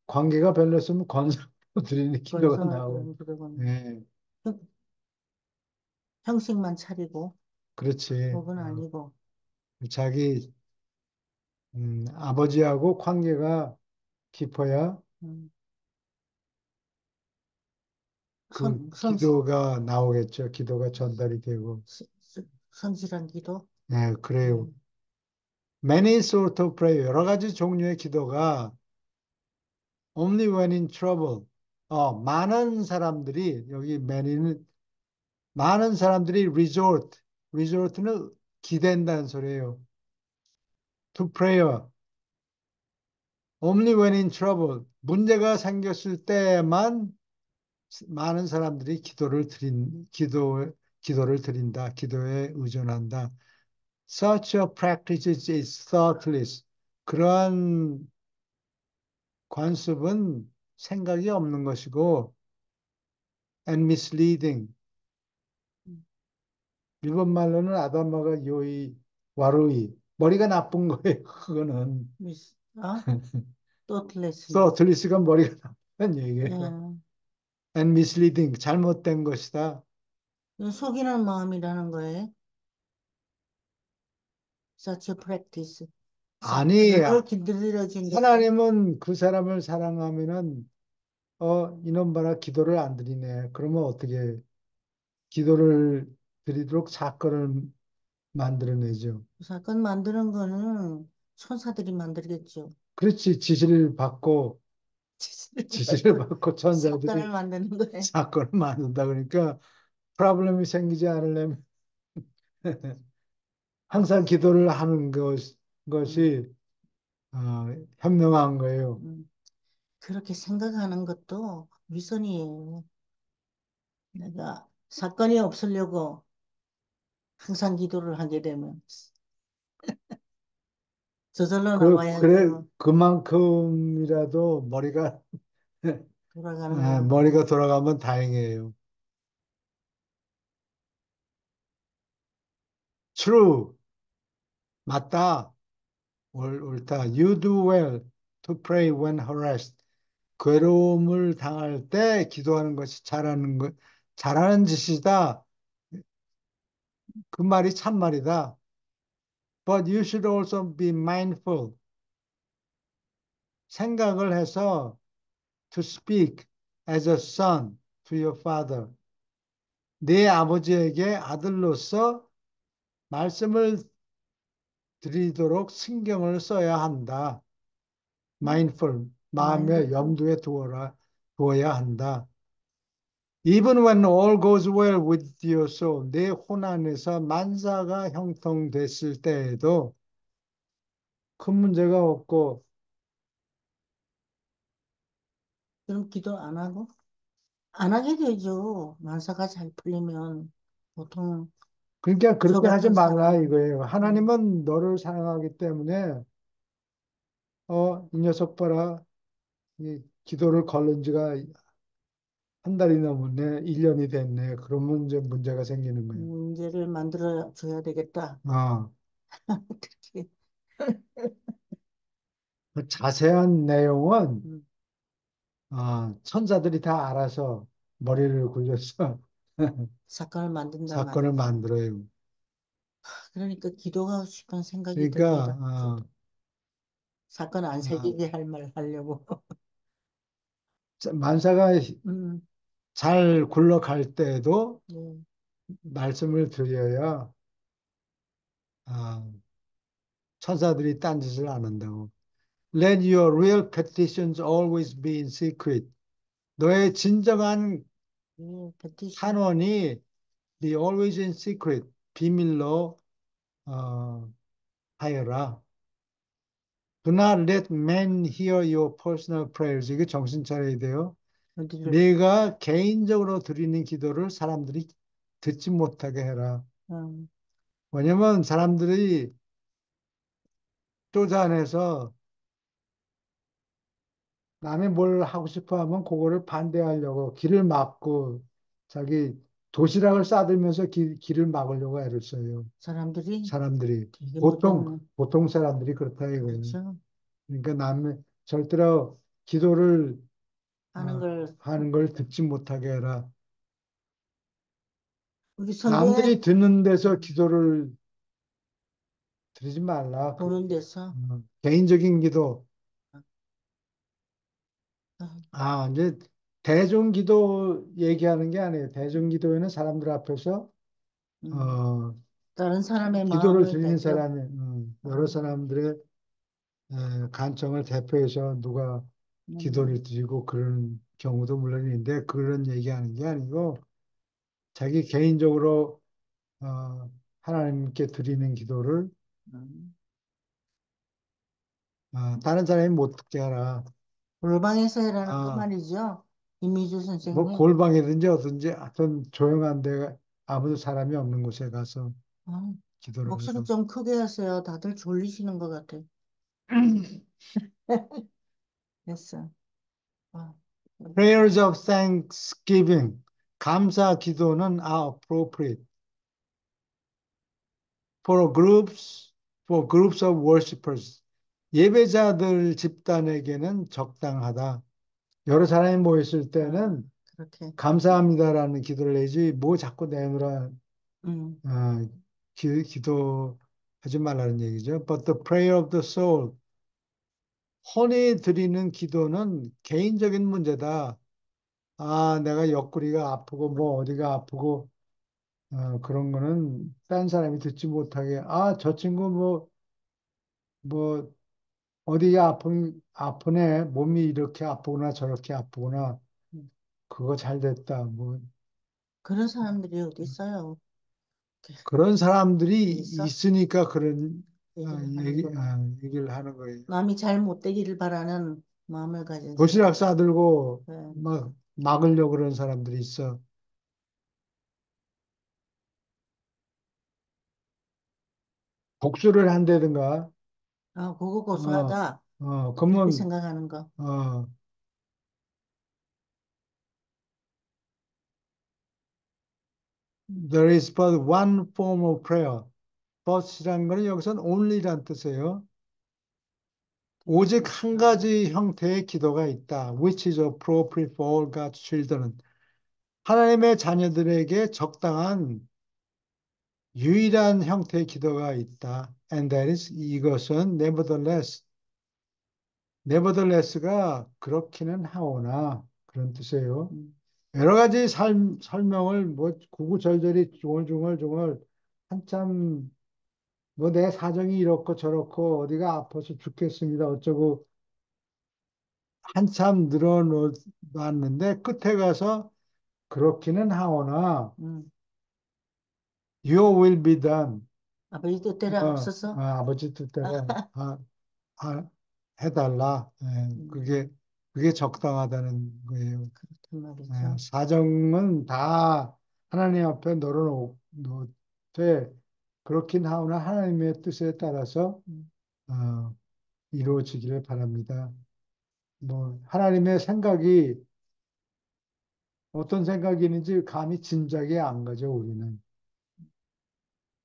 관계가 별로 없으면 건성으로 드리는 기도가 건성을 나오고 그런 그러건 예, 형식만 차리고 그렇지. 그건 아니고. 자기 아버지하고 관계가 깊어야 음, 그 성, 성, 기도가 나오겠죠. 기도가 전달이 되고. 성실한 기도. 네, 그래요. 음, Many sort of prayer, 여러 가지 종류의 기도가 only when in trouble. 많은 사람들이 여기 many는 많은 사람들이 resort는 기댄다는 소리예요. To prayer, only when in trouble. 문제가 생겼을 때만 많은 사람들이 기도를 드린다. 기도에 의존한다. Such a practice is thoughtless. 그러한 관습은 생각이 없는 것이고, and misleading. 음, 일본 말로는 아담마가 와루이. 머리가 나쁜 거예요. 그거는. 미스, 아? 또틀레슬리. thoughtless가 머리가 나쁜 얘기예요. 예, and misleading. 잘못된 것이다. 속이는 마음이라는 거예요. Such a practice. 아니, 들들 길들여진 것도. 하나님은 그 사람을 사랑하면은, 이놈 봐라, 기도를 안 드리네. 그러면 어떻게 기도를 드리도록 사건을 만들어내죠. 사건 만드는 거는 천사들이 만들겠죠. 그렇지, 지시를 받고, 지시를 받고 천사들이 사건을 만드는 거예요. 사건을 만든다. 그러니까, 프로블렘이 생기지 않으려면 항상 기도를 하는 음, 것이, 어, 현명한 거예요. 음. 그렇게 생각하는 것도 위선이에요. 내가 사건이 없으려고 항상 기도를 하게 되면 저절로 나와야죠. 그만큼이라도 돌아가는 거니까. 머리가 돌아가면 다행이에요. True. 맞다. 옳다. You do well to pray when harassed. 괴로움을 당할 때 기도하는 것이 잘하는 짓이다. 그 말이 참말이다. But you should also be mindful. 생각을 해서 to speak as a son to your father. 네 아버지에게 아들로서 말씀을 드리도록 신경을 써야 한다. 음? mindful, 마음에 마인드풀. 염두에 두어야 한다. Even when all goes well with your soul, 내 혼안에서 만사가 형통됐을 때에도 큰 문제가 없고, 그럼 기도 안 하고? 안 하게 되죠. 만사가 잘 풀리면 보통 그러니까 저 그렇게 하지 같은 말라 사람은 이거예요. 음, 하나님은 너를 사랑하기 때문에, 이 녀석 봐라. 이 기도를 걸른 지가 한 달이 넘었네. 1년이 됐네. 그러면 이제 문제가 생기는 거예요. 문제를 만들어 줘야 되겠다. 어, 그렇게 그 자세한 내용은, 음, 천사들이 다 알아서 머리를 굴려서 사건을 만든단 사건을 말이죠. 만들어요. 그러니까 기도가 싶은 생각이 그러니까, 듭니다. 저도 사건 안 어, 생기게 할 말 하려고. 만사가 음, 잘 굴러갈 때에도 네. 말씀을 드려야, 아, 천사들이 딴짓을 안 한다고. Let your real petitions always be in secret. 너의 진정한 예, petition. 한원이 be always in secret. 비밀로 어, 하여라. Do not let men hear your personal prayers. 이게 정신 차려야 돼요. 어디를, 내가 개인적으로 드리는 기도를 사람들이 듣지 못하게 해라. 음, 왜냐면 사람들이 쪼잔해서 남이 뭘 하고 싶어 하면 그거를 반대하려고 길을 막고 자기 도시락을 싸들면서 길을 막으려고 애를 써요. 사람들이 사람들이. 되게 보통, 무섭네. 보통 사람들이 그렇다 이거예요. 그렇죠. 그러니까 남의 절대로 기도를 하는 걸, 하는 걸 듣지 못하게 해라. 우리 선교회 남들이 듣는 데서 기도를 드리지 말라. 보는 데서, 개인적인 기도. 아, 이제 대중기도 얘기하는 게 아니에요. 대중기도에는 사람들 앞에서 음, 어, 다른 사람의 기도를 마음을 드리는 대표, 사람이 여러 음, 사람들의 간청을 대표해서 누가 음, 기도를 드리고 그런 경우도 물론 있는데 그런 얘기하는 게 아니고 자기 개인적으로 하나님께 드리는 기도를 음. 다른 사람이 못 듣게 하라. 골방에서 해라는 그 아, 말이죠. 이미주 뭐 선생님. 골방이든지 어든지 하여튼 조용한 데 아무도 사람이 없는 곳에 가서 아, 기도를 목소리 해라. 좀 크게 하세요. 다들 졸리시는 것 같아. 됐어. 아, Prayers of thanksgiving. 감사 기도는 are appropriate for groups of worshipers. 예배자들 집단에게는 적당하다. 여러 사람이 모였을 아, 때는 그렇게. 감사합니다라는 기도를 내지 뭐 자꾸 내느라 음, 어, 기도하지 말라는 얘기죠. But the prayer of the soul, 혼이 드리는 기도는 개인적인 문제다. 내가 옆구리가 아프고 뭐 어디가 아프고 그런 거는 딴 사람이 듣지 못하게 저 친구 뭐 어디가 아프네 몸이 이렇게 아프구나 저렇게 아프구나 음. 그거 잘 됐다 뭐 그런 사람들이 어디 있어요? 이렇게 그런 사람들이 있어? 있으니까 그런 얘기를 하는구나. 얘기를 하는 거예요. 남이 잘 못되기를 바라는 마음을 가진 사람. 도시락 싸들고 네. 막 막으려고 그러는 사람들이 있어. 복수를 한다든가 아, 그거 어, 고소하다. 그렇게 그러면 생각하는 거. 어, there is but one form of prayer. but이라는 거는 여기서는 only란 뜻이에요. 오직 한 아, 가지 형태의 기도가 있다. Which is appropriate for all God's children. 하나님의 자녀들에게 적당한 유일한 형태의 기도가 있다. And that is 이것은 nevertheless가 그렇기는 하오나 그런 뜻이에요. 음. 여러 가지 설명을 뭐 구구절절히 중얼중얼 한참 뭐 내 사정이 이렇고 저렇고 어디가 아파서 죽겠습니다. 어쩌고 한참 늘어놨는데 끝에 가서 그렇기는 하오나 음. your will be done. 아버지 뜻대로 없어서. 아버지 뜻대로 아, 해달라. 예, 음, 그게 적당하다는 거예요. 그렇단 말이죠. 사정은 다 하나님 앞에 널어놓되 그렇긴 하오나 하나님의 뜻에 따라서 음, 어, 이루어지기를 바랍니다. 뭐 하나님의 생각이 어떤 생각이 있는지 감히 짐작이 안 가죠, 우리는.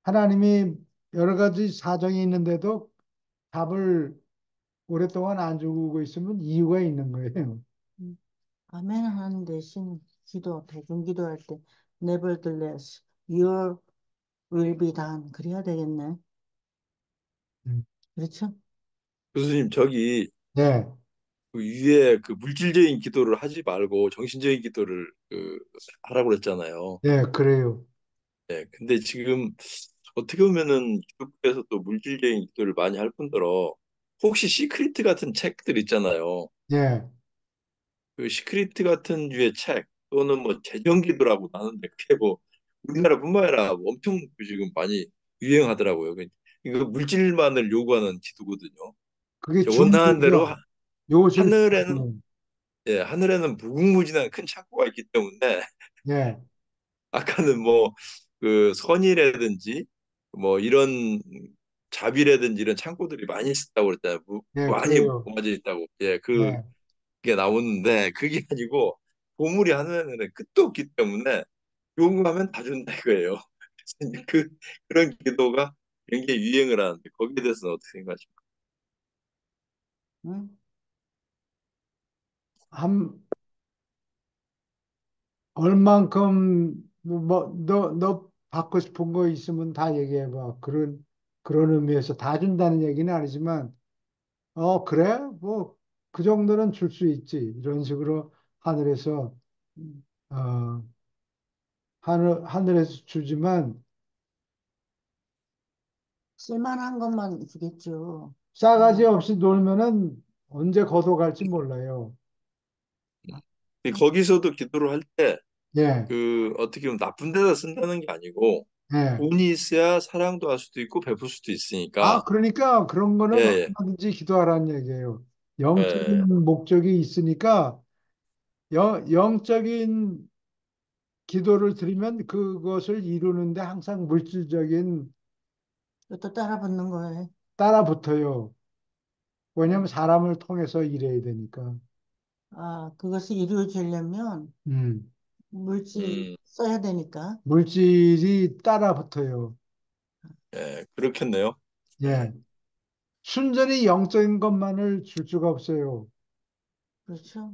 하나님이 여러 가지 사정이 있는데도 답을 오랫동안 안 주고 있으면 이유가 있는 거예요. 음. 아멘 하는 대신 대중 기도할 때 nevertheless your will be done 그래야 되겠네. 음. 그렇죠? 교수님, 저기 네, 그 위에 그 물질적인 기도를 하지 말고 정신적인 기도를 하라고 그랬잖아요. 네, 그래요. 네, 근데 지금 어떻게 보면은 기독교에서 또 물질적인 기도를 많이 할 뿐더러 혹시 시크리트 같은 책들 있잖아요. 네, 그 시크리트 같은 류의 책 또는 뭐 재정 기도라고 하는데 그게 뭐 우리나라뿐만 아니라 엄청 지금 많이 유행하더라고요. 이거 물질만을 요구하는 기도거든요. 그게 원하는 대로 중요죠. 요술. 하늘에는 하늘에는 무궁무진한 큰 창고가 있기 때문에 네, 아까는 뭐 그 선이라든지 뭐 이런 자비라든지 이런 창고들이 많이 있다고 그랬잖아요. 네, 많이 그래요. 모아져 있다고. 예, 네, 그게 나오는데 그게 아니고 보물이 하늘에는 끝도 없기 때문에 요구하면 다 준다 이거예요. 그래서 이제 그런 기도가 굉장히 유행을 하는데 거기에 대해서는 어떻게 생각하십니까? 응? 한 얼만큼 너 받고 싶은 거 있으면 다 얘기해봐. 그런 의미에서 다 준다는 얘기는 아니지만, 그래? 뭐 그 정도는 줄 수 있지. 이런 식으로 하늘에서 응. 어, 하늘에서 주지만 쓸만한 것만 주겠죠. 싸가지 응. 없이 놀면은 언제 걷어갈지 몰라요. 거기서도 기도를 할 때 예, 그 어떻게 보면 나쁜 데다 쓴다는 게 아니고 예. 돈이 있어야 사랑도 할 수도 있고 베풀 수도 있으니까 그러니까 그런 예, 거는 예, 얼마든지 기도하라는 얘기예요. 예, 영적인 목적이 있으니까 영적인 기도를 드리면 그것을 이루는데 항상 물질적인 또 따라 붙는 거예요. 따라 붙어요. 왜냐하면 사람을 통해서 일해야 되니까. 아, 그것이 이루어지려면 음, 물질 음, 써야 되니까. 물질이 따라 붙어요. 예, 그렇겠네요. 예. 예. 순전히 영적인 것만을 줄 수가 없어요. 그렇죠?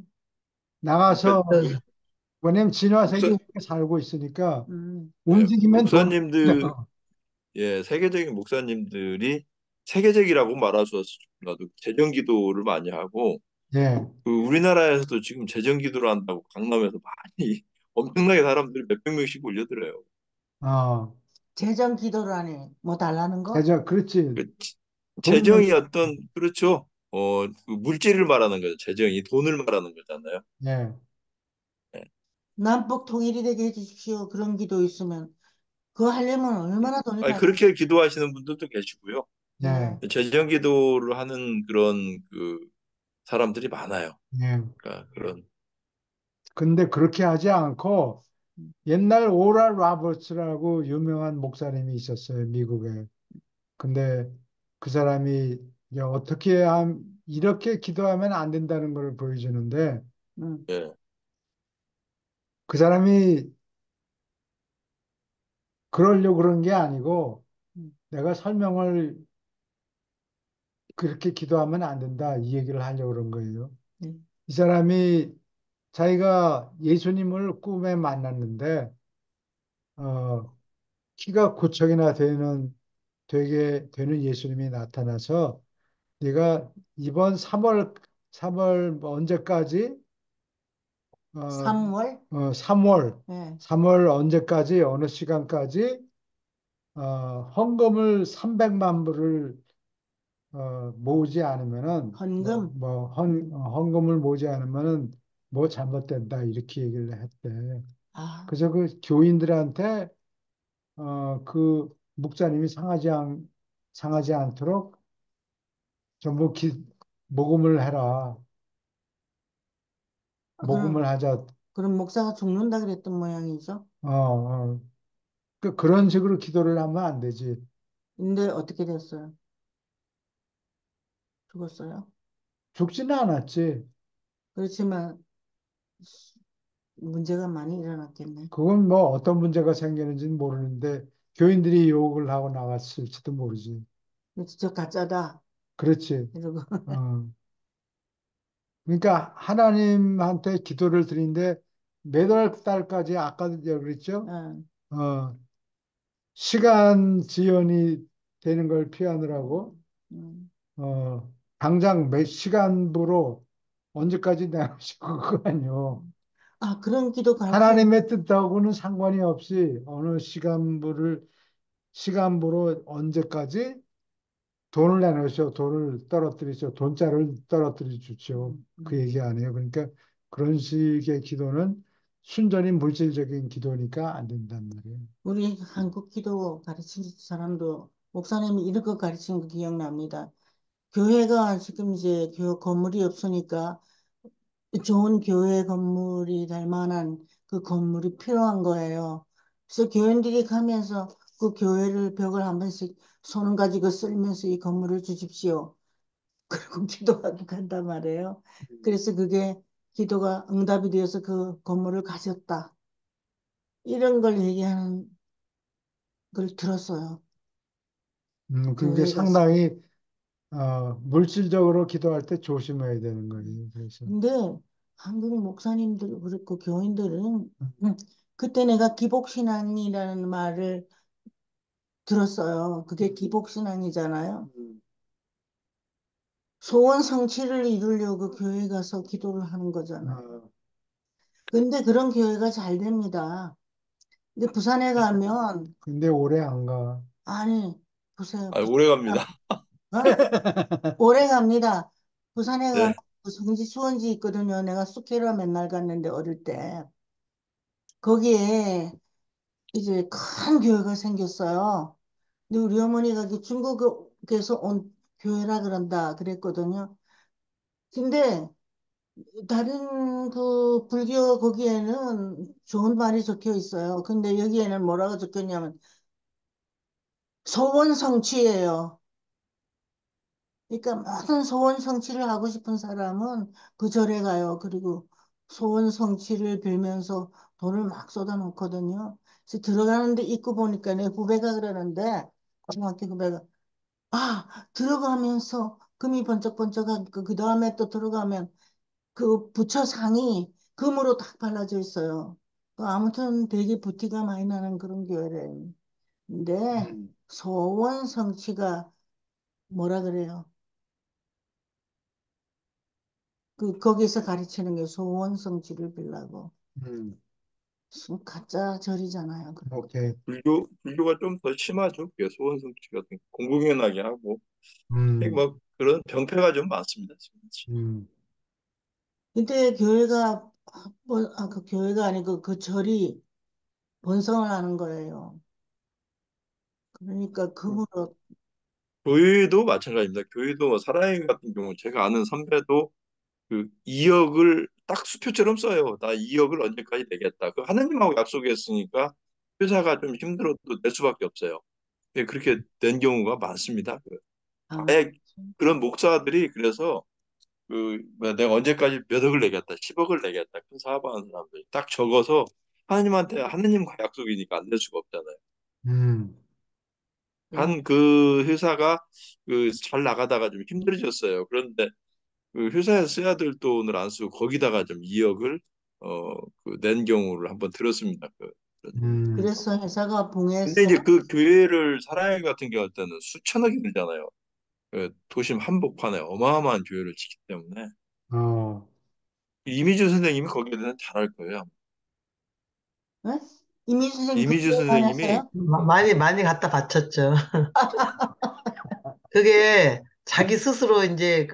나가서, 왜냐면 진화세계 목사, 우리가 살고 있으니까 음, 움직이면 돈, 목사님들, 세계적인 목사님들이 세계적이라고 말할 수 없어도 재정 기도를 많이 하고 예, 그 우리나라에서도 지금 재정 기도를 한다고 강남에서 많이 엄청나게 사람들이 몇백 명씩 올려들어요. 어, 재정 기도를 하네. 뭐 달라는 거? 그렇지. 그 돈 내, 재정이 어떤 그렇죠. 그 물질을 말하는 거죠. 재정이 돈을 말하는 거잖아요. 예, 예. 남북 통일이 되게 해주십시오. 그런 기도 있으면. 그거 하려면 얼마나 돈이 아니 많이 그렇게 기도하시는 분들도 계시고요. 예, 네. 재정 기도를 하는 그런 그 사람들이 많아요. 예. 그러니까 그런 근데 그렇게 하지 않고 옛날 오랄 로버츠라고 유명한 목사님이 있었어요, 미국에. 근데 그 사람이 이제 이렇게 기도하면 안 된다는 걸 보여주는데 음, 예. 그 사람이 그러려고 그런 게 아니고 음, 내가 설명을 그렇게 기도하면 안 된다 이 얘기를 하려고 그런 거예요. 네. 이 사람이 자기가 예수님을 꿈에 만났는데 어, 키가 9척이나 되는 예수님이 나타나서 네가 이번 3월 뭐 언제까지 어, 3월? 3월 네. 3월 언제까지 어느 시간까지 헌금을 300만 불을 모으지 않으면은 헌금? 헌금을 모으지 않으면은 뭐 잘못된다 이렇게 얘기를 했대. 아, 그래서 그 교인들한테 그 목사님이 상하지 않도록 전부 모금을 해라. 그럼, 모금을 하자. 그럼 목사가 죽는다 그랬던 모양이죠? 어. 그런 식으로 기도를 하면 안 되지. 근데 어떻게 됐어요? 죽었어요? 죽지는 않았지. 그렇지만 문제가 많이 일어났겠네. 그건 뭐 어떤 문제가 생기는지는 모르는데 교인들이 욕을 하고 나갔을지도 모르지. 진짜 가짜다. 그렇지. 이러고. 어. 그러니까 하나님한테 기도를 드리는데 매달 달까지 아까도 그랬죠? 어, 어, 시간 지연이 되는 걸 피하느라고 음. 어, 당장 몇 시간부로 언제까지 내시고 그거 아니요. 아, 그런 기도 가르쳐. 하나님의 뜻하고는 상관이 없이 어느 시간부로 언제까지 돈을 내놓으셔, 돈을 떨어뜨리죠, 돈자를 떨어뜨려 주죠. 음, 그 음. 얘기 아니에요. 그러니까 그런 식의 기도는 순전히 물질적인 기도니까 안 된단 말이에요. 우리 한국 기도 가르친 사람도 목사님이 이런 거 가르친 거 기억납니다. 교회가 지금 이제 건물이 없으니까 좋은 교회 건물이 될 만한 그 건물이 필요한 거예요. 그래서 교인들이 가면서 그 교회를 벽을 한 번씩 손을 가지고 쓸면서 이 건물을 주십시오. 그리고 기도하고 간단 말이에요. 그래서 그게 기도가 응답이 되어서 그 건물을 가졌다. 이런 걸 얘기하는 걸 들었어요. 그게 교회 가서. 상당히 물질적으로 기도할 때 조심해야 되는 거예요. 그래서 근데 한국 목사님들 그렇고 교인들은 그때 내가 기복신앙이라는 말을 들었어요. 그게 기복신앙이잖아요. 소원 성취를 이루려고 교회 가서 기도를 하는 거잖아요. 어, 근데 그런 교회가 잘 됩니다. 근데 부산에 가면 근데 오래 안 가. 아니 보세요. 아, 오래 갑니다. 어? 오래 갑니다. 부산에 가면 네. 그 성지 수원지 있거든요. 내가 숙회로 맨날 갔는데 어릴 때 거기에 이제 큰 교회가 생겼어요. 근데 우리 어머니가 그 중국에서 온 교회라 그런다 그랬거든요. 근데 다른 그 불교 거기에는 좋은 말이 적혀 있어요. 근데 여기에는 뭐라고 적혔냐면 소원 성취예요. 그러니까 모든 소원 성취를 하고 싶은 사람은 그 절에 가요. 그리고 소원 성취를 빌면서 돈을 막 쏟아놓거든요. 그래서 들어가는데 입구 보니까 내 후배가 그러는데 고등학교 후배가 들어가면서 금이 번쩍번쩍하고 그 다음에 또 들어가면 그 부처 상이 금으로 딱 발라져 있어요. 아무튼 되게 부티가 많이 나는 그런 교회래요. 근데 음, 소원 성취가 뭐라 그래요? 거기서 가르치는 게 소원 성취를 빌라고. 음, 가짜 절이잖아요. 오케이. 불교가 좀 더 심하죠. 그게 소원 성취 같은 거 공공연하게 하고 음, 뭐 그런 병폐가 좀 많습니다. 지금. 음, 근데 교회가 그 교회가 아니고 그 절이 번성을 하는 거예요. 그러니까 금으로 교회도 마찬가지입니다. 교회도 뭐 사랑의 같은 경우 제가 아는 선배도 그 2억을 딱 수표처럼 써요. 나 2억을 언제까지 내겠다. 그 하나님하고 약속했으니까 회사가 좀 힘들어도 낼 수밖에 없어요. 예, 그렇게 된 경우가 많습니다. 아, 아예 그런 목사들이 그래서 뭐야, 내가 언제까지 몇 억을 내겠다, 10억을 내겠다, 큰 사업하는 사람들 딱 적어서 하나님한테 하나님과 약속이니까 안 낼 수가 없잖아요. 음, 그래. 한 그 회사가 잘 나가다가 좀 힘들어졌어요. 그런데 그 회사에서 써야 될 돈을 안 쓰고 거기다가 좀 2억을 낸 경우를 한번 들었습니다. 음, 그래서 회사가 근데 붕해서 이제 그 교회를 사랑회 같은 경우 때는 수천억이 들잖아요. 도심 한복판에 어마어마한 교회를 짓기 때문에 어, 이미준 선생님이 거기에 대해서 잘할 거예요. 네? 이미 선생님 그 이미준 교회 선생님이 다녔어요? 많이 많이 갖다 바쳤죠. 그게 자기 스스로 이제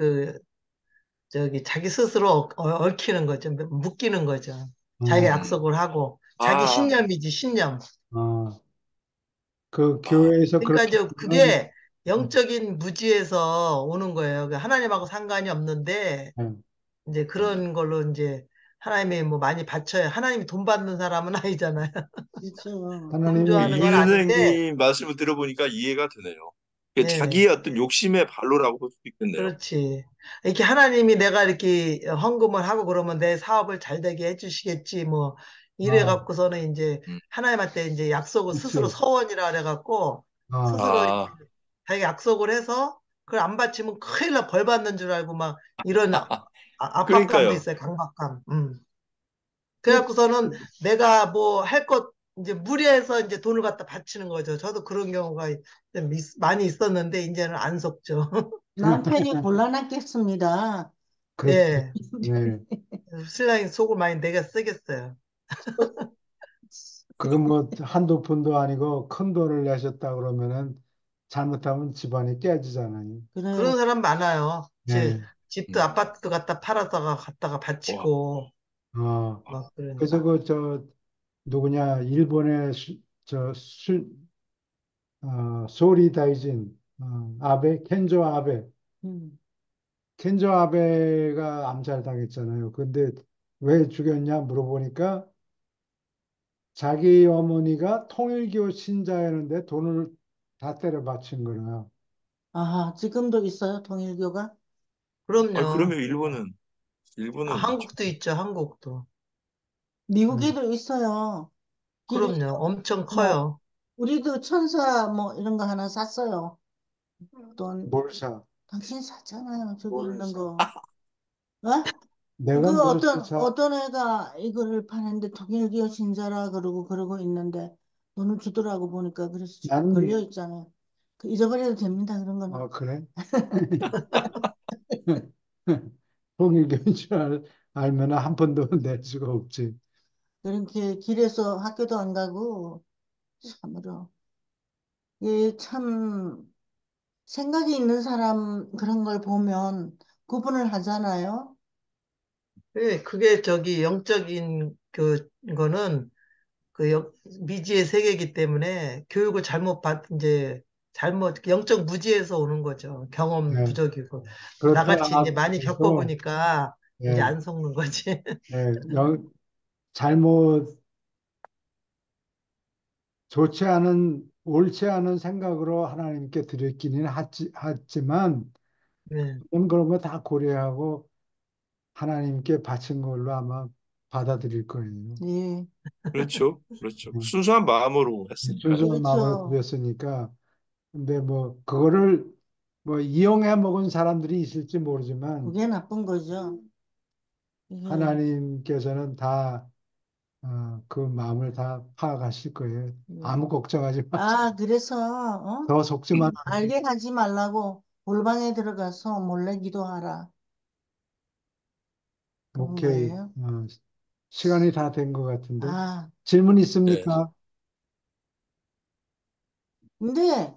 자기 스스로 얽히는 거죠. 묶이는 거죠. 자기가 음, 음, 약속을 하고. 자기 아, 신념이지, 신념. 어, 그 아, 교회에서 그러니까 그렇게 이제 하면, 그게 영적인 무지에서 오는 거예요. 그 하나님하고 상관이 없는데 예, 이제 그런 걸로 이제 하나님이 뭐 많이 바쳐요. 하나님이 돈 받는 사람은 아니잖아요. 그렇죠. 돈 하나님이, 좋아하는 건 유 아닌데, 선생님 말씀을 들어보니까 이해가 되네요. 이게 네네. 자기의 어떤 욕심의 발로라고 볼 수도 있겠네요. 그렇지. 이렇게 하나님이 내가 이렇게 헌금을 하고 그러면 내 사업을 잘 되게 해주시겠지, 뭐, 이래 아, 갖고서는 이제 음. 하나님한테 이제 약속을 스스로 그치, 서원이라 그래 갖고 아, 스스로 이제 아, 자기 약속을 해서 그걸 안 바치면 큰일 나 벌 받는 줄 알고 막 이런 압박감도 그러니까요. 있어요, 강박감. 그, 그래갖고서는 내가 뭐 할 것, 이제 무리해서 이제 돈을 갖다 바치는 거죠. 저도 그런 경우가 좀 많이 있었는데, 이제는 안 속죠. 남편이 곤란했겠습니다. 그렇죠. 예. 네. 신랑이 속을 많이 내가 쓰겠어요. 그거 뭐 한두 푼도 아니고 큰 돈을 내셨다 그러면은 잘못하면 집안이 깨지잖아요. 그래요. 그런 사람 많아요. 네. 집도 음. 아파트도 갖다 팔아다가 갖다가 와, 바치고, 어, 막 그래서 그러니까. 그 저 누구냐 일본의 소리다이진 아베 켄조 아베 음. 켄조 아베가 암살당했잖아요. 근데 왜 죽였냐 물어보니까 자기 어머니가 통일교 신자였는데 돈을 다 때려 바친 거라. 아, 지금도 있어요, 통일교가? 그럼요. 그러면 일본은 있죠. 한국도 있죠, 한국도. 음, 미국에도 있어요. 길에서 그럼요. 엄청 뭐 커요. 우리도 천사 뭐 이런 거 하나 샀어요. 돈 뭘 사? 당신 샀잖아요. 저기 뭘 있는 사? 거. 어? 내가 그 뭘 어떤 사? 어떤 애가 이거를 파는데 통일교 신자라 그러고 있는데 돈을 주더라고 보니까 그래서 지금 나는 걸려 있잖아요. 그 잊어버려도 됩니다. 그런 거는. 그래? 통일교인 줄 알면 한 푼도 낼 수가 없지. 그렇게 길에서 학교도 안 가고 참으로 이게 참 생각이 있는 사람 그런 걸 보면 구분을 하잖아요. 그게 저기 영적인 거는 미지의 세계이기 때문에 교육을 잘못 이제 잘못 영적 무지에서 오는 거죠. 경험 예. 부족이고. 그렇다 나같이 이제 많이 해도 겪어보니까 이제 예, 안 속는 거지. 잘못 좋지 않은 옳지 않은 생각으로 하나님께 드렸기는 하지만 네. 그런 거 다 고려하고 하나님께 바친 걸로 아마 받아들일 거예요. 예, 그렇죠. 그렇죠. 예. 순수한 마음으로 했으니까요. 순수한 마음으로 그렇죠. 드렸으니까 근데 뭐 그거를 뭐 이용해 먹은 사람들이 있을지 모르지만 그게 나쁜 거죠. 이게 하나님께서는 다 그 마음을 다 파악하실 거예요. 예. 아무 걱정하지 마세요. 아, 그래서 더 속지만 알게 하지 말라고 골방에 들어가서 몰래 기도하라. 그런 오케이. 거예요. 시간이 다 된 것 같은데 아, 질문 네. 있습니까? 근데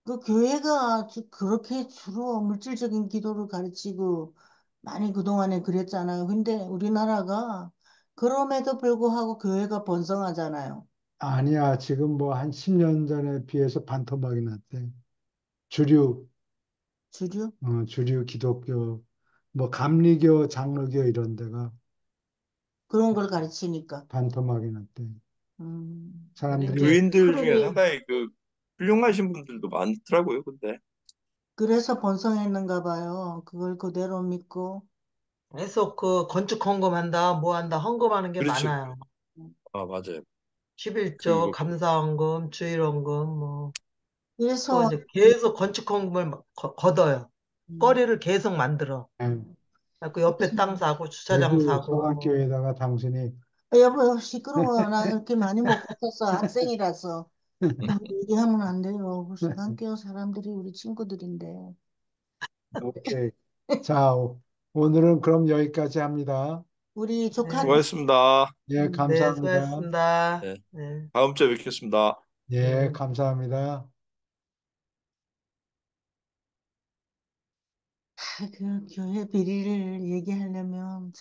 그 교회가 그렇게 주로 물질적인 기도를 가르치고 많이 그동안에 그랬잖아요. 근데 우리나라가 그럼에도 불구하고 교회가 번성하잖아요. 아니야. 지금 뭐 한 10년 전에 비해서 반토막이 났대. 주류 주류? 주류 기독교 뭐 감리교, 장로교 이런 데가 그런 걸 가르치니까. 반토막이 났대. 근데 사람들이 이제 교인들 중에 흐름이 상당히 훌륭하신 분들도 많더라고요. 근데 그래서 번성했는가 봐요. 그걸 그대로 믿고. 계속 그 건축 헌금한다, 뭐 한다, 헌금하는 게 그렇죠. 많아요. 아, 맞아요. 11조, 그리고 감사헌금, 주일헌금, 뭐. 또 그래서 이제 계속 건축 헌금을 막 걷어요. 음, 거리를 계속 만들어. 예, 그 옆에 땅 사고, 주차장 여기 사고. 서강교회에다가 당신이 여보 시끄러워요. 나 이렇게 많이 못 봤었어. 학생이라서. 얘기하면 안 돼요. 그래서 학교 사람들이 우리 친구들인데. 오케이. 자, 오늘은 그럼 여기까지 합니다. 우리 조카님, 네, 수고하셨습니다. 예, 네, 감사합니다. 수고하셨습니다. 네. 네. 다음 주에 뵙겠습니다. 예, 네. 감사합니다. 그 교회 비리를 얘기하려면